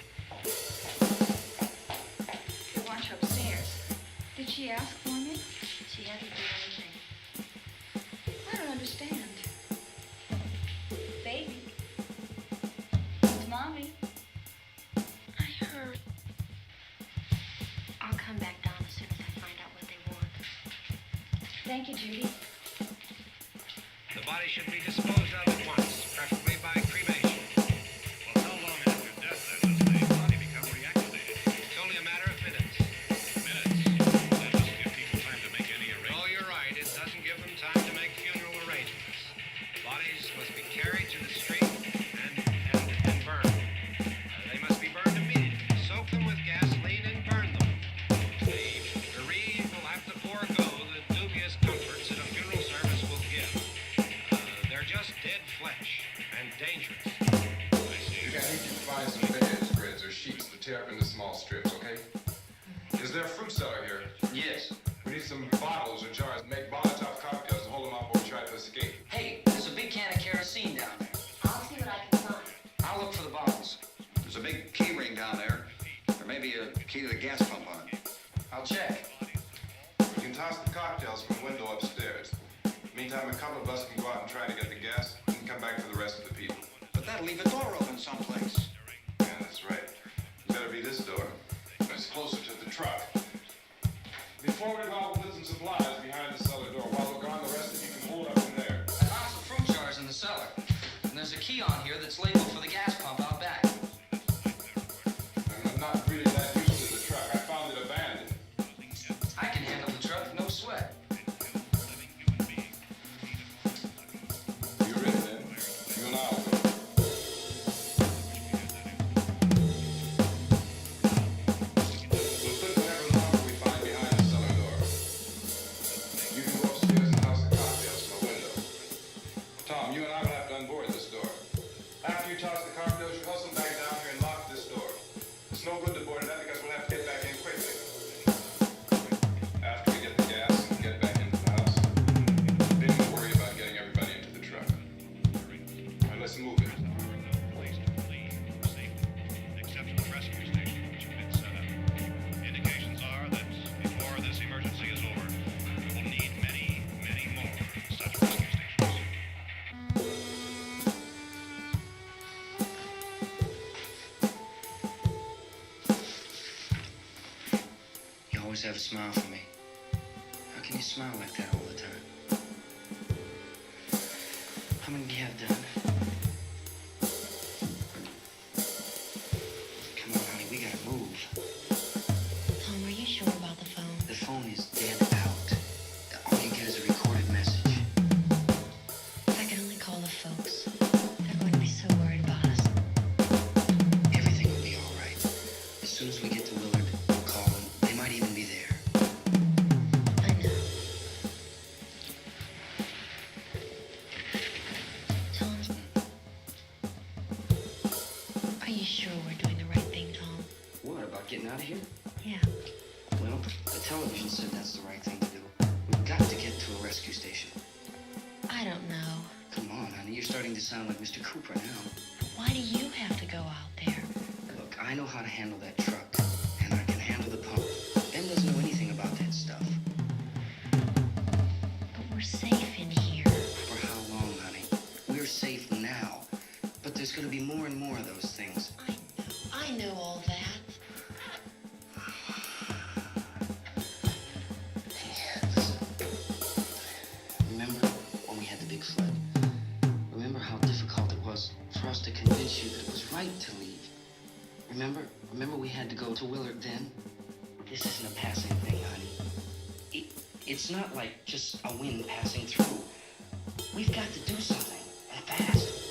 Speaker 1: We want you upstairs. Did she ask for me?
Speaker 5: She hasn't done anything.
Speaker 1: I don't understand.
Speaker 5: Baby,
Speaker 1: It's Mommy.
Speaker 5: I heard. I'll come back down as soon as I find out what they want.
Speaker 1: Thank you, Judy.
Speaker 2: The body should be disposed of at once, preferably by cremation.
Speaker 3: Well, how long after death, then, does the body become reactivated?
Speaker 2: It's only a matter of minutes.
Speaker 3: Minutes. That doesn't give people time to make any arrangements.
Speaker 2: Oh, you're right. It doesn't give them time to make funeral arrangements. Bodies must be carried to the street and burned. They must be burned immediately. Soak them with gasoline and burn them. The bereaved will have to forego the dubious comforts that a funeral service will give. They're just dead flesh and dangerous.
Speaker 7: I need you to find some bedspreads or sheets to tear up into small strips, okay? Is there a fruit cellar here?
Speaker 8: Yes.
Speaker 7: We need some bottles or jars. Make Molotov cocktails and hold them up while we try to escape.
Speaker 8: Hey, there's a big can of kerosene down there.
Speaker 5: I'll see what I can find.
Speaker 8: I'll look for the bottles.
Speaker 6: There's a big key ring down there. There may be a key to the gas pump on it.
Speaker 8: I'll check.
Speaker 7: We can toss the cocktails from the window upstairs. Meantime, a couple of us can go out and try to get the gas and come back for the rest of the people.
Speaker 6: But that'll leave a door open someplace.
Speaker 7: Yeah, that's right. It better be this door. It's closer to the truck. Before we go, we'll put some supplies behind the cellar door. While we're gone, the rest of you can hold up in there.
Speaker 8: I found some fruit jars in the cellar. And there's a key on here that's labeled for the gas pump out back.
Speaker 7: I'm not really that used to the truck. I found it abandoned.
Speaker 8: I can handle the truck, no sweat.
Speaker 7: You ready then? You and I'll go. We'll put whatever locker we find behind the cellar door. You can go upstairs
Speaker 8: always have a smile for me. How can you smile like that all the time? How many do you have done? Come on, honey, we gotta move.
Speaker 11: Tom, are you sure about the phone?
Speaker 8: The phone is dead out. All you get is a recorded message.
Speaker 11: If I can only call the folks. They're going to be so worried about us.
Speaker 8: Everything will be all right. As soon as we get to Willard, we'll call them. They might even be there.
Speaker 11: I know. Tom, are you sure we're doing the right thing, Tom?
Speaker 8: What, about getting out of here?
Speaker 11: Yeah.
Speaker 8: Well, the television said that's the right thing to do. We've got to get to a rescue station.
Speaker 11: I don't know.
Speaker 8: Come on, honey, you're starting to sound like Mr. Cooper now.
Speaker 11: Why do you have to go out there?
Speaker 8: Look, I know how to handle that truck, and I can handle the pump. Ben doesn't know anything about that stuff.
Speaker 11: But we're safe in here.
Speaker 8: For how long, honey? We're safe now, but there's gonna be more and more of those things.
Speaker 11: I know all that.
Speaker 8: Remember when we had the big flood? Remember how difficult it was for us to convince you that it was right to leave? Remember we had to go to Willard then? This isn't a passing thing, honey. It's not like just a wind passing through. We've got to do something, and fast.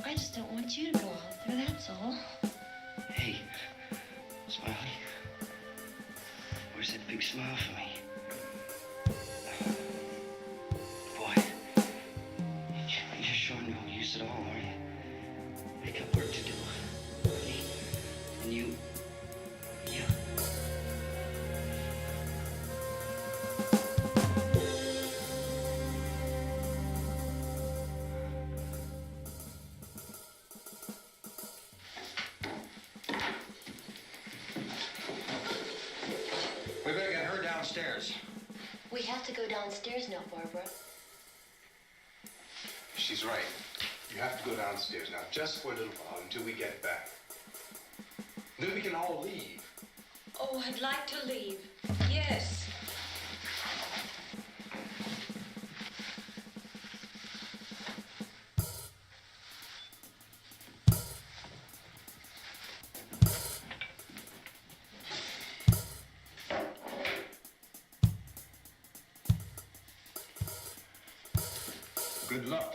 Speaker 11: I just don't want you to go out there, that's all.
Speaker 8: Hey, Smiley, where's that big smile for me? Boy, you're sure no use at all, are you? I got work to do, honey. And you.
Speaker 6: We better get her downstairs.
Speaker 11: We have to go downstairs now, Barbara.
Speaker 4: She's right. You have to go downstairs now, just for a little while, until we get back. Then we can all leave.
Speaker 5: Oh, I'd like to leave. Yes.
Speaker 7: Good luck.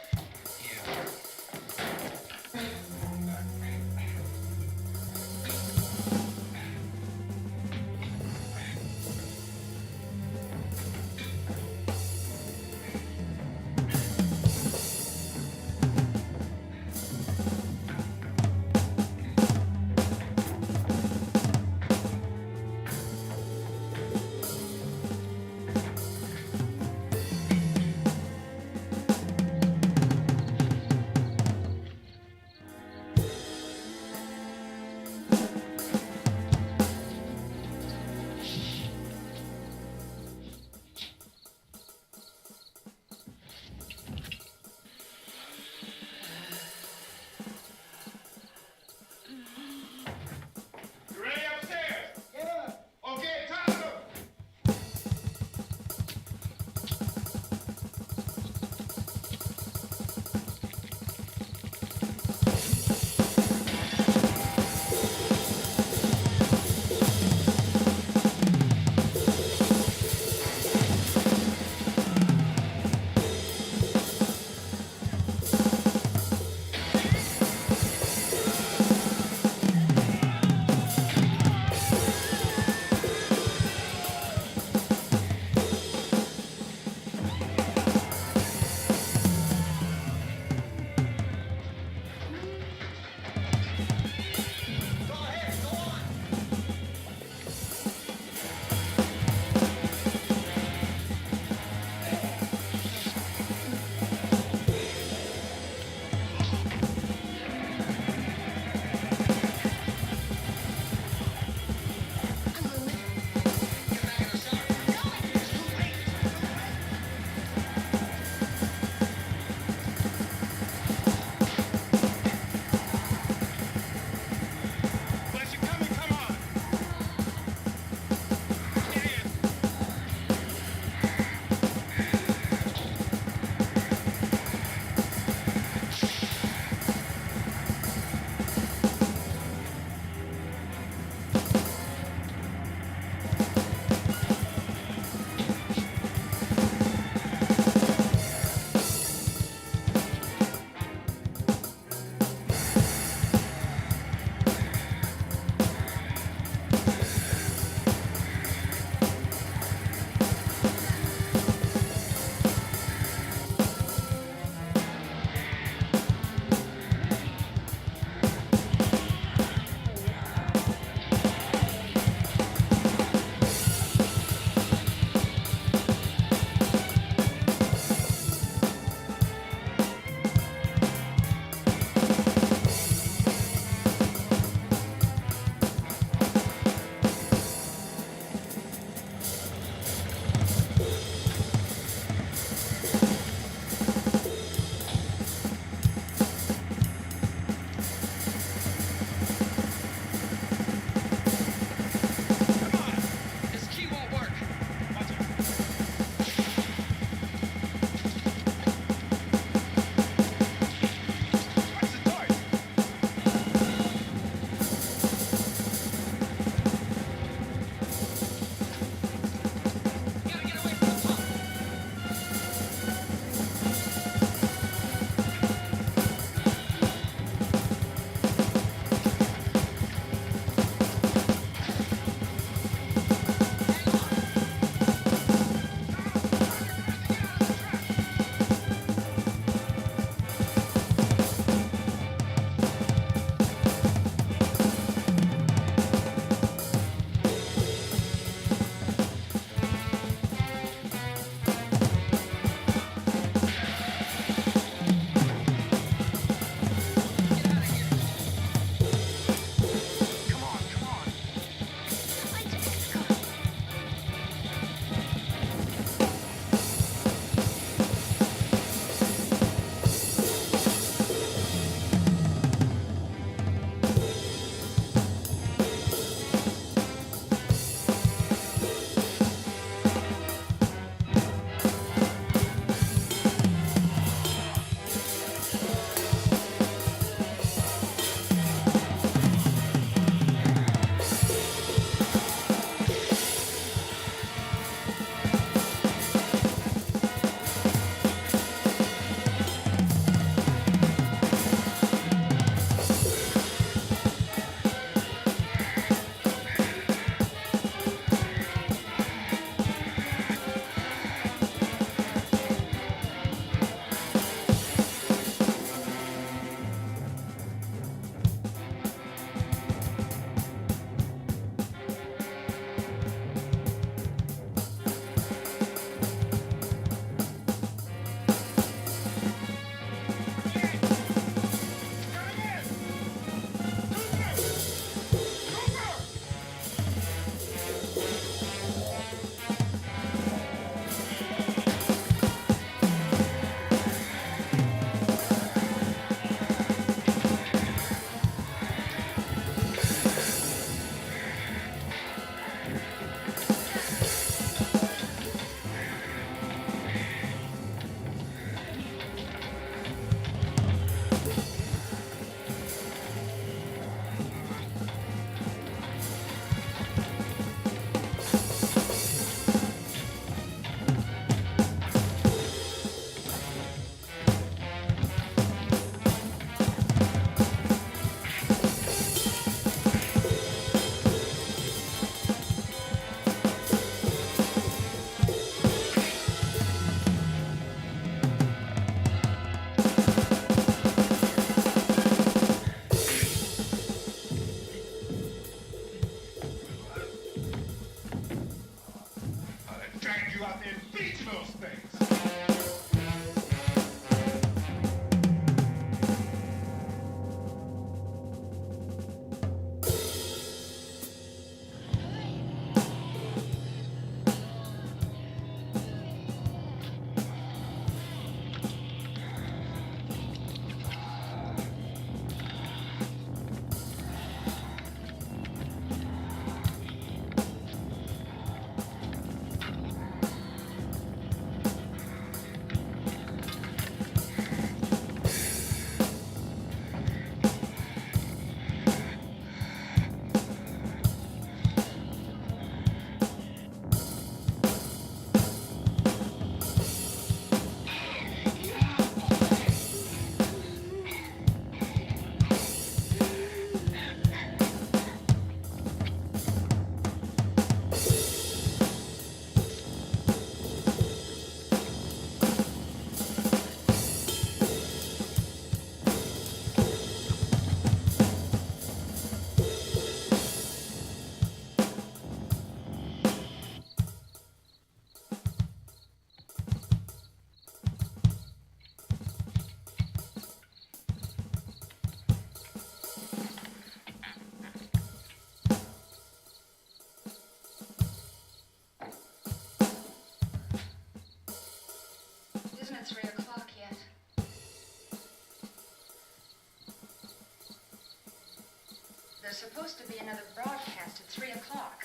Speaker 1: supposed to be another broadcast at 3 o'clock.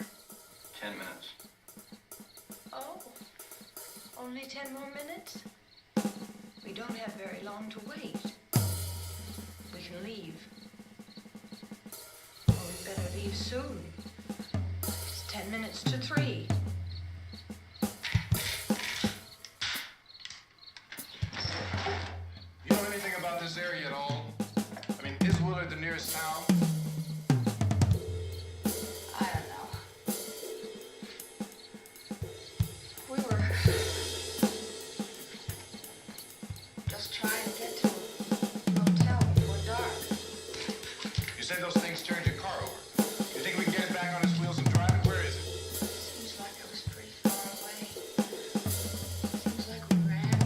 Speaker 6: 10 minutes.
Speaker 5: Oh, only 10 more minutes? We don't have very long to wait. We can leave. Oh, we better leave soon. It's 10 minutes to 3.
Speaker 7: You know anything about this area at all? I mean, is Willard the nearest town?
Speaker 5: I don't know. We were just trying to get to a motel before dark.
Speaker 7: You said those things turned your car over. You think we can get it back on its wheels and drive it? Where is it?
Speaker 5: Seems like it was pretty far away. Seems like we ran.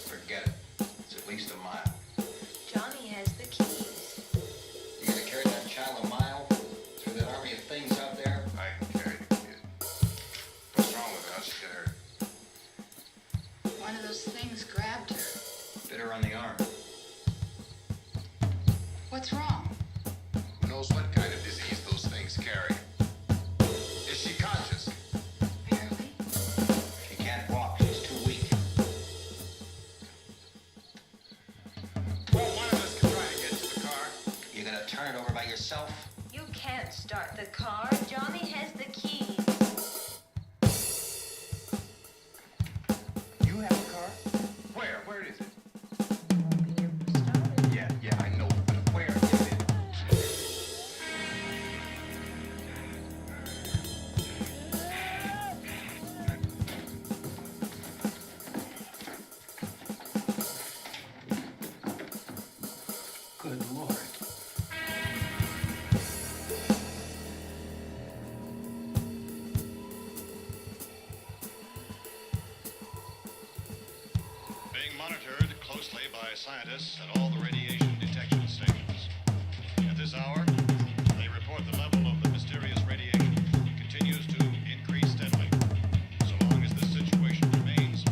Speaker 6: Forget it. It's at least a mile.
Speaker 5: Johnny has the keys.
Speaker 6: You gonna carry that child a mile through that army of things out there?
Speaker 7: I can carry the kid. What's wrong with her? How'd she get hurt?
Speaker 1: One of those things grabbed her.
Speaker 6: Bit her on the arm.
Speaker 1: What's wrong?
Speaker 7: Who knows what kind of disease those things carry? Is she conscious?
Speaker 1: Barely.
Speaker 6: She can't walk. She's too weak.
Speaker 7: Well, one of us can try to get to the car.
Speaker 6: You gonna turn it over by yourself?
Speaker 5: You can't start the car. Johnny has the keys.
Speaker 7: You have a car? Where? Where is it?
Speaker 5: Won't be able to start it.
Speaker 7: Yeah, I know, but where is it?
Speaker 6: Good Lord.
Speaker 3: Being monitored closely by scientists at all the radiation detection stations. At this hour, they report the level of the mysterious radiation continues to increase steadily. So long as this situation remains,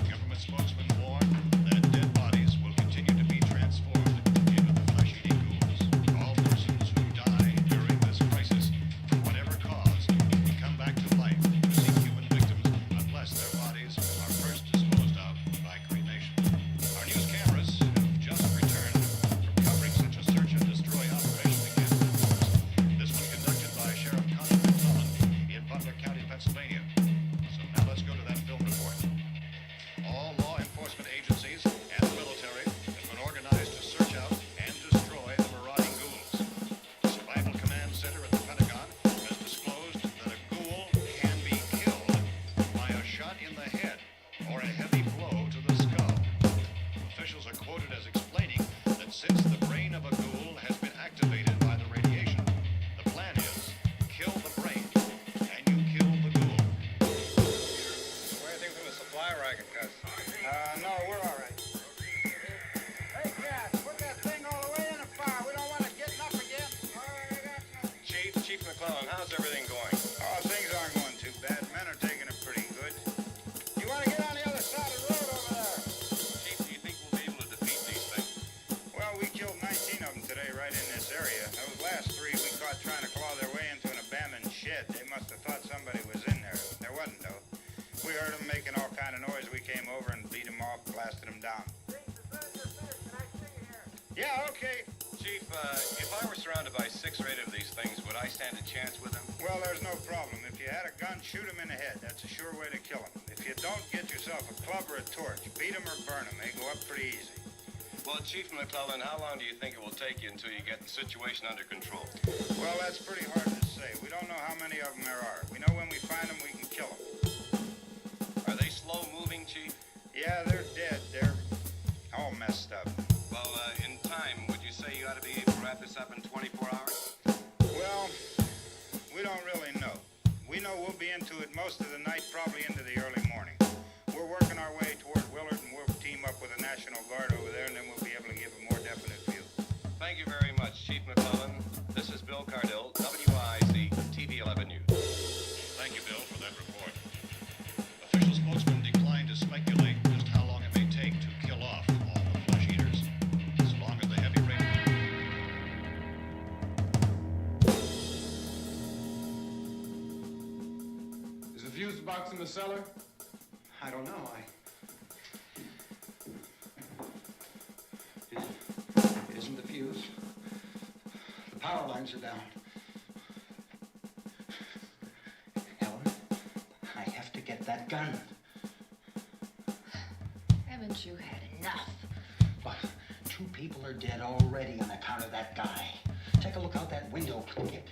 Speaker 3: government spokesmen warn that dead bodies will continue to be transformed into the flesh-eating ghouls. All persons who die during this crisis, for whatever cause, will come back to life to seek human victims unless their bodies are first disposed of by cremation. Our news cameras have just returned from covering such a search and destroy operation against the ghouls. This one conducted by Sheriff Connie McClellan in Butler County, Pennsylvania. So now let's go to that film report. All law enforcement agencies and the military have been organized to search out and destroy the marauding ghouls. The Survival Command Center at the Pentagon has disclosed that a ghoul can be killed by a shot in the head or a heavy blow to the skull. Officials are quoted as explaining that since the brain of a ghoul has been activated by the radiation, the plan is kill the brain and you kill the ghoul.
Speaker 10: Anything from the supply wagon, Gus?
Speaker 6: No, we're all right. Hey, Cass, put that thing all the way in the fire. We don't want it getting up again.
Speaker 10: Chief McClellan, how's everything going?
Speaker 6: Oh, things aren't going too bad. Men are taking it pretty good. You want to get on the other side of the road over there?
Speaker 10: Chief, do you think we'll be able to defeat these things?
Speaker 6: Well, we killed 19 of them today right in this area. Those last 3 we caught trying to claw their way into an abandoned shed. They must have thought somebody was in there. There wasn't, though. We heard them making all kind of noise. We came over and beat them off, blasted them down. Yeah, okay.
Speaker 10: Chief, if I were surrounded by 6 or 8 of these things, would I stand a chance with them?
Speaker 6: Well, there's no problem. If you had a gun, shoot them in the head. That's a sure way to kill them. If you don't, get yourself a club or a torch. Beat them or burn them. They go up pretty easy.
Speaker 10: Well, Chief McClellan, how long do you think it will take you until you get the situation under control?
Speaker 6: Well, that's pretty hard to say. We don't know how many of them there are. We know when we find them, we can kill them.
Speaker 10: Are they slow-moving, Chief?
Speaker 6: Yeah, they're dead. They're all messed up.
Speaker 10: Well, in time, would you say you ought to be able to wrap this up in 24 hours?
Speaker 6: Well, we don't really know. We know we'll be into it most of the night, probably into the early morning. We're working our way toward Willard, and we'll team up with the National Guard over there, and then we'll be able to give a more definite view.
Speaker 10: Thank you very much, Chief McClellan. This is Bill Cardill, WIC TV 11 News. Thank you, Bill, for that report. Official spokesman declined to speculate just how long it may take to kill off all the flesh eaters. So long as the heavy rain...
Speaker 7: the cellar?
Speaker 6: I don't know. It isn't the fuse. The power lines are down. Helen, I have to get that gun.
Speaker 5: Haven't you had enough?
Speaker 6: But 2 people are dead already on account of that guy. Take a look out that window, Kit.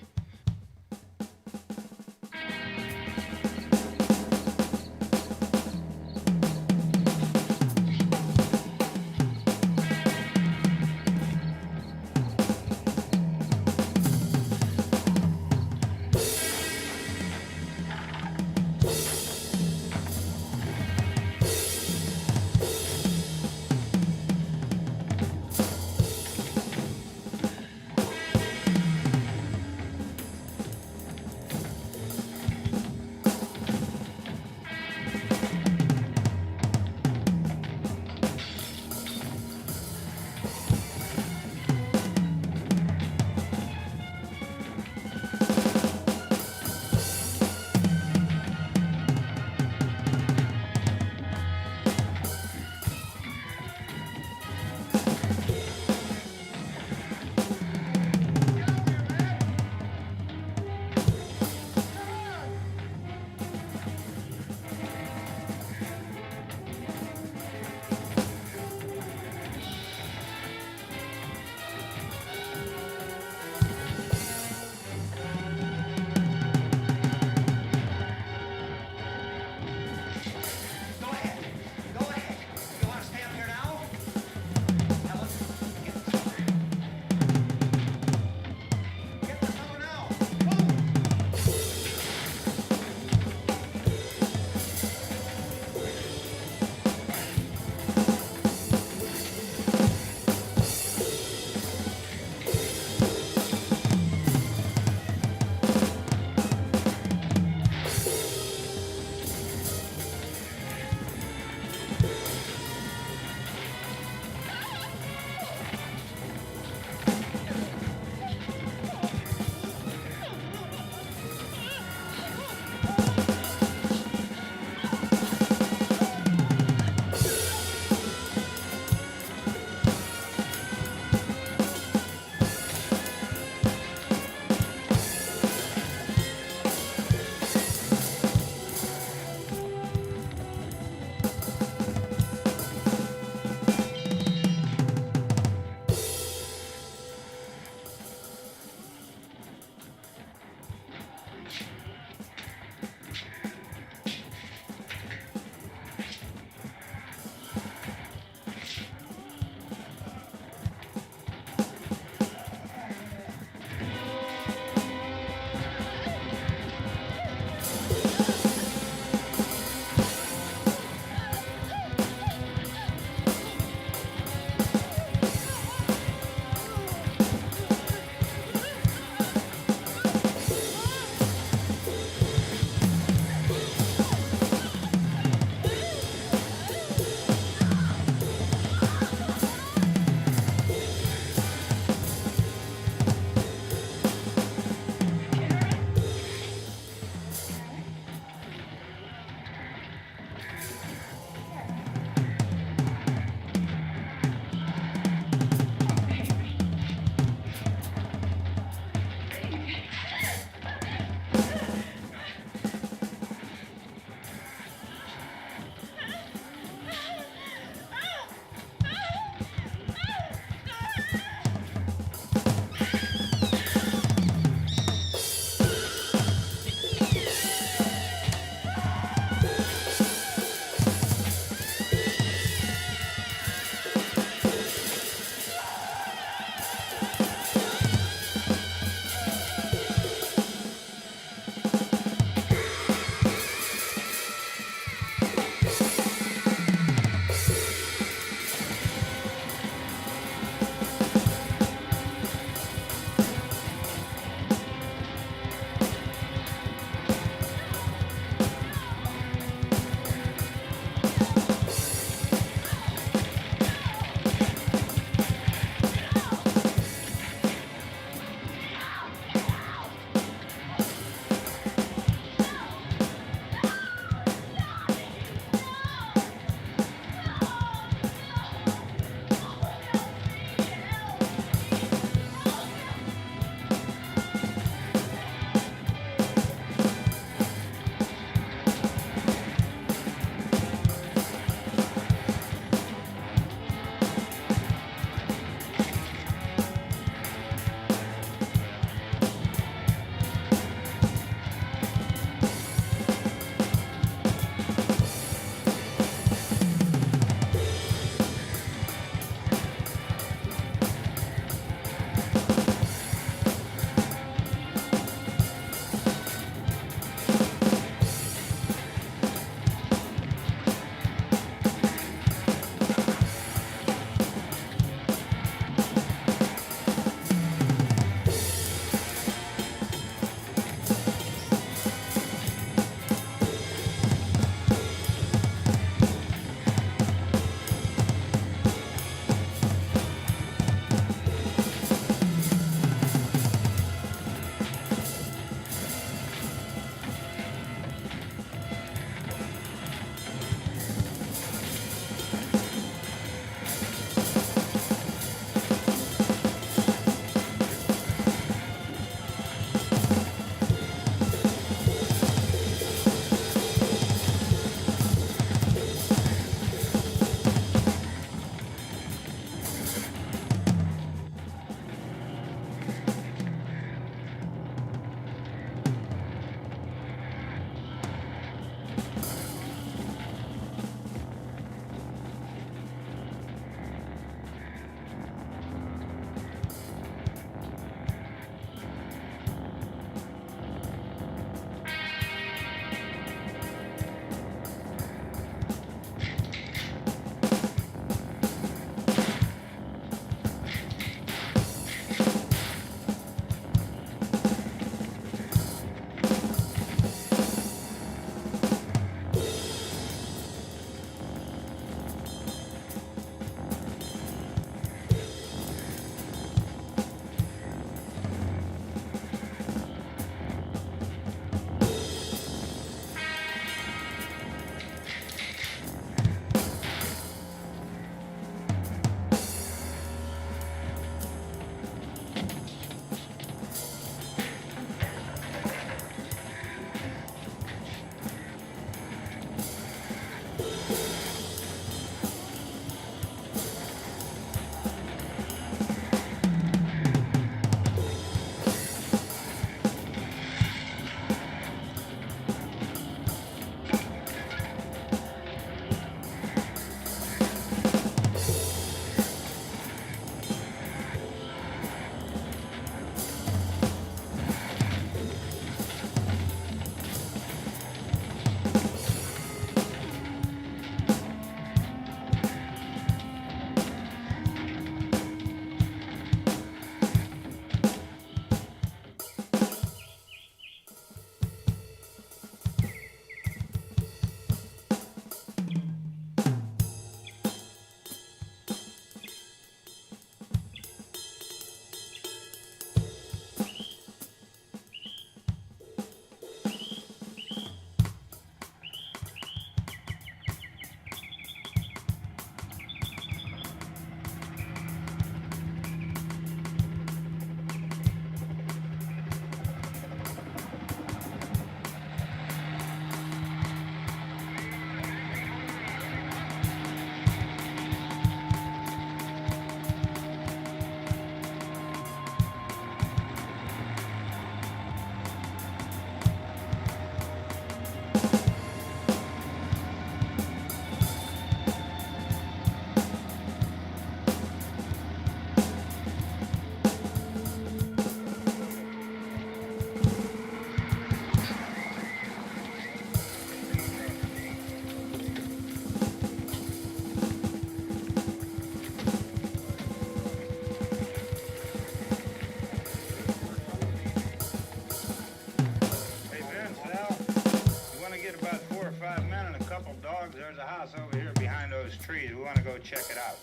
Speaker 12: trees. We want to go check it out.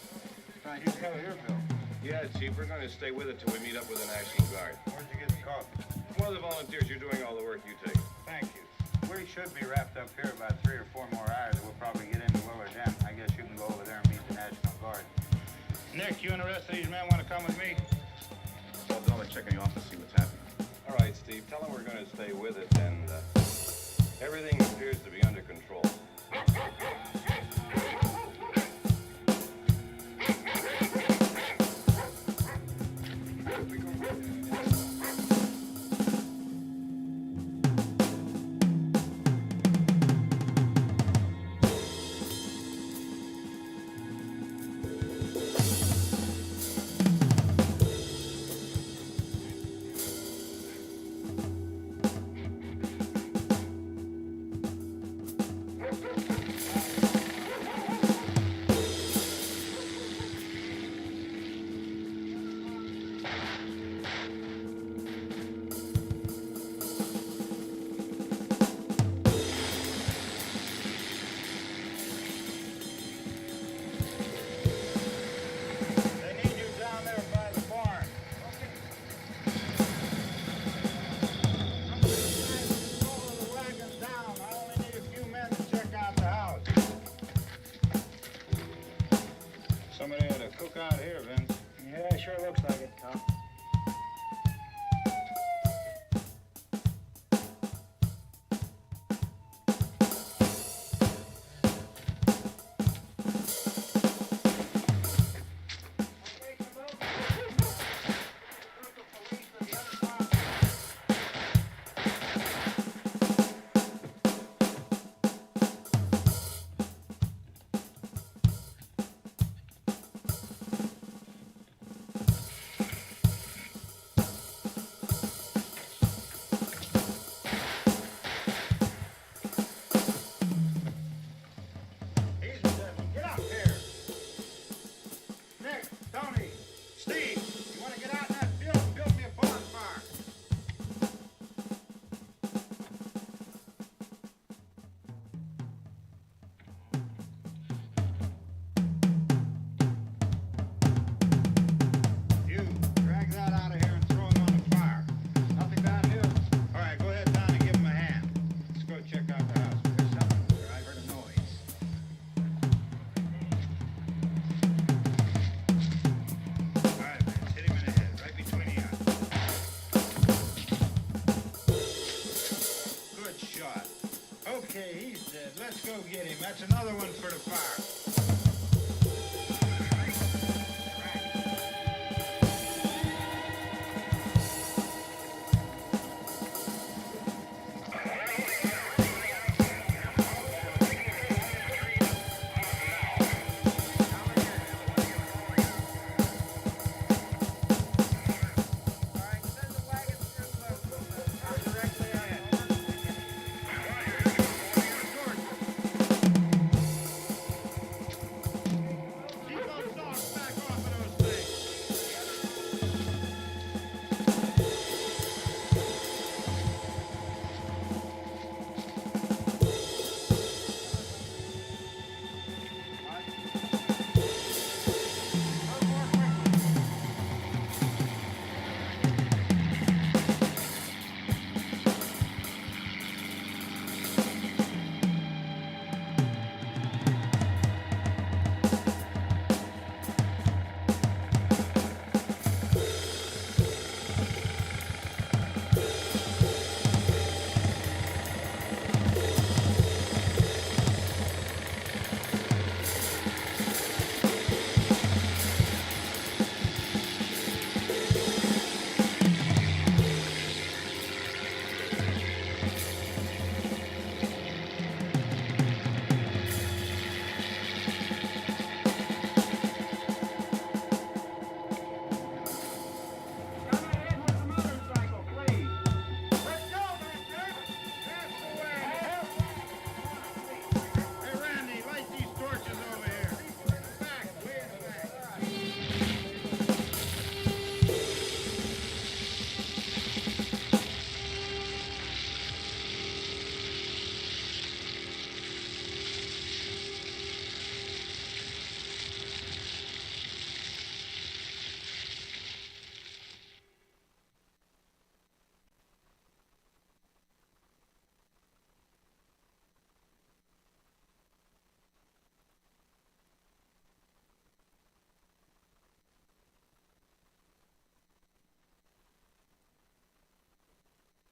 Speaker 6: Right, you go here, Bill.
Speaker 10: Yeah, Chief, we're going to stay with it till we meet up with the National Guard.
Speaker 12: Where'd you get the coffee?
Speaker 10: One of the volunteers, you're doing all the work, you take.
Speaker 12: Thank you. We should be wrapped up here about 3 or 4 more hours. We'll probably get into Lower Den. I guess you can go over there and meet the National Guard. Nick, you and the rest of these men want to come with me?
Speaker 7: I'll go and check in the office, see what's happening.
Speaker 10: All right, Steve, tell them we're going to stay with it, and everything appears to be under control.
Speaker 12: They need you down there by the barn. Roll the wagon down. I only need a few men to check out the house. Somebody had a cookout here, Vince.
Speaker 6: Yeah, sure looks like it, Tom.
Speaker 12: Easy, gentlemen. Get up here. Nick, Tony, Steve, you want to get out in that field and build me a bonfire? You, drag that out of here and throw him on the fire.
Speaker 6: Nothing down here.
Speaker 12: All right, go ahead, Don, and give him a hand. Let's go check out the house.
Speaker 6: There's something there. I heard a noise.
Speaker 12: All right, Vince, hit him in the head, right between the eyes. Good shot. Okay, he's dead. Let's go get him. That's another one for the fire.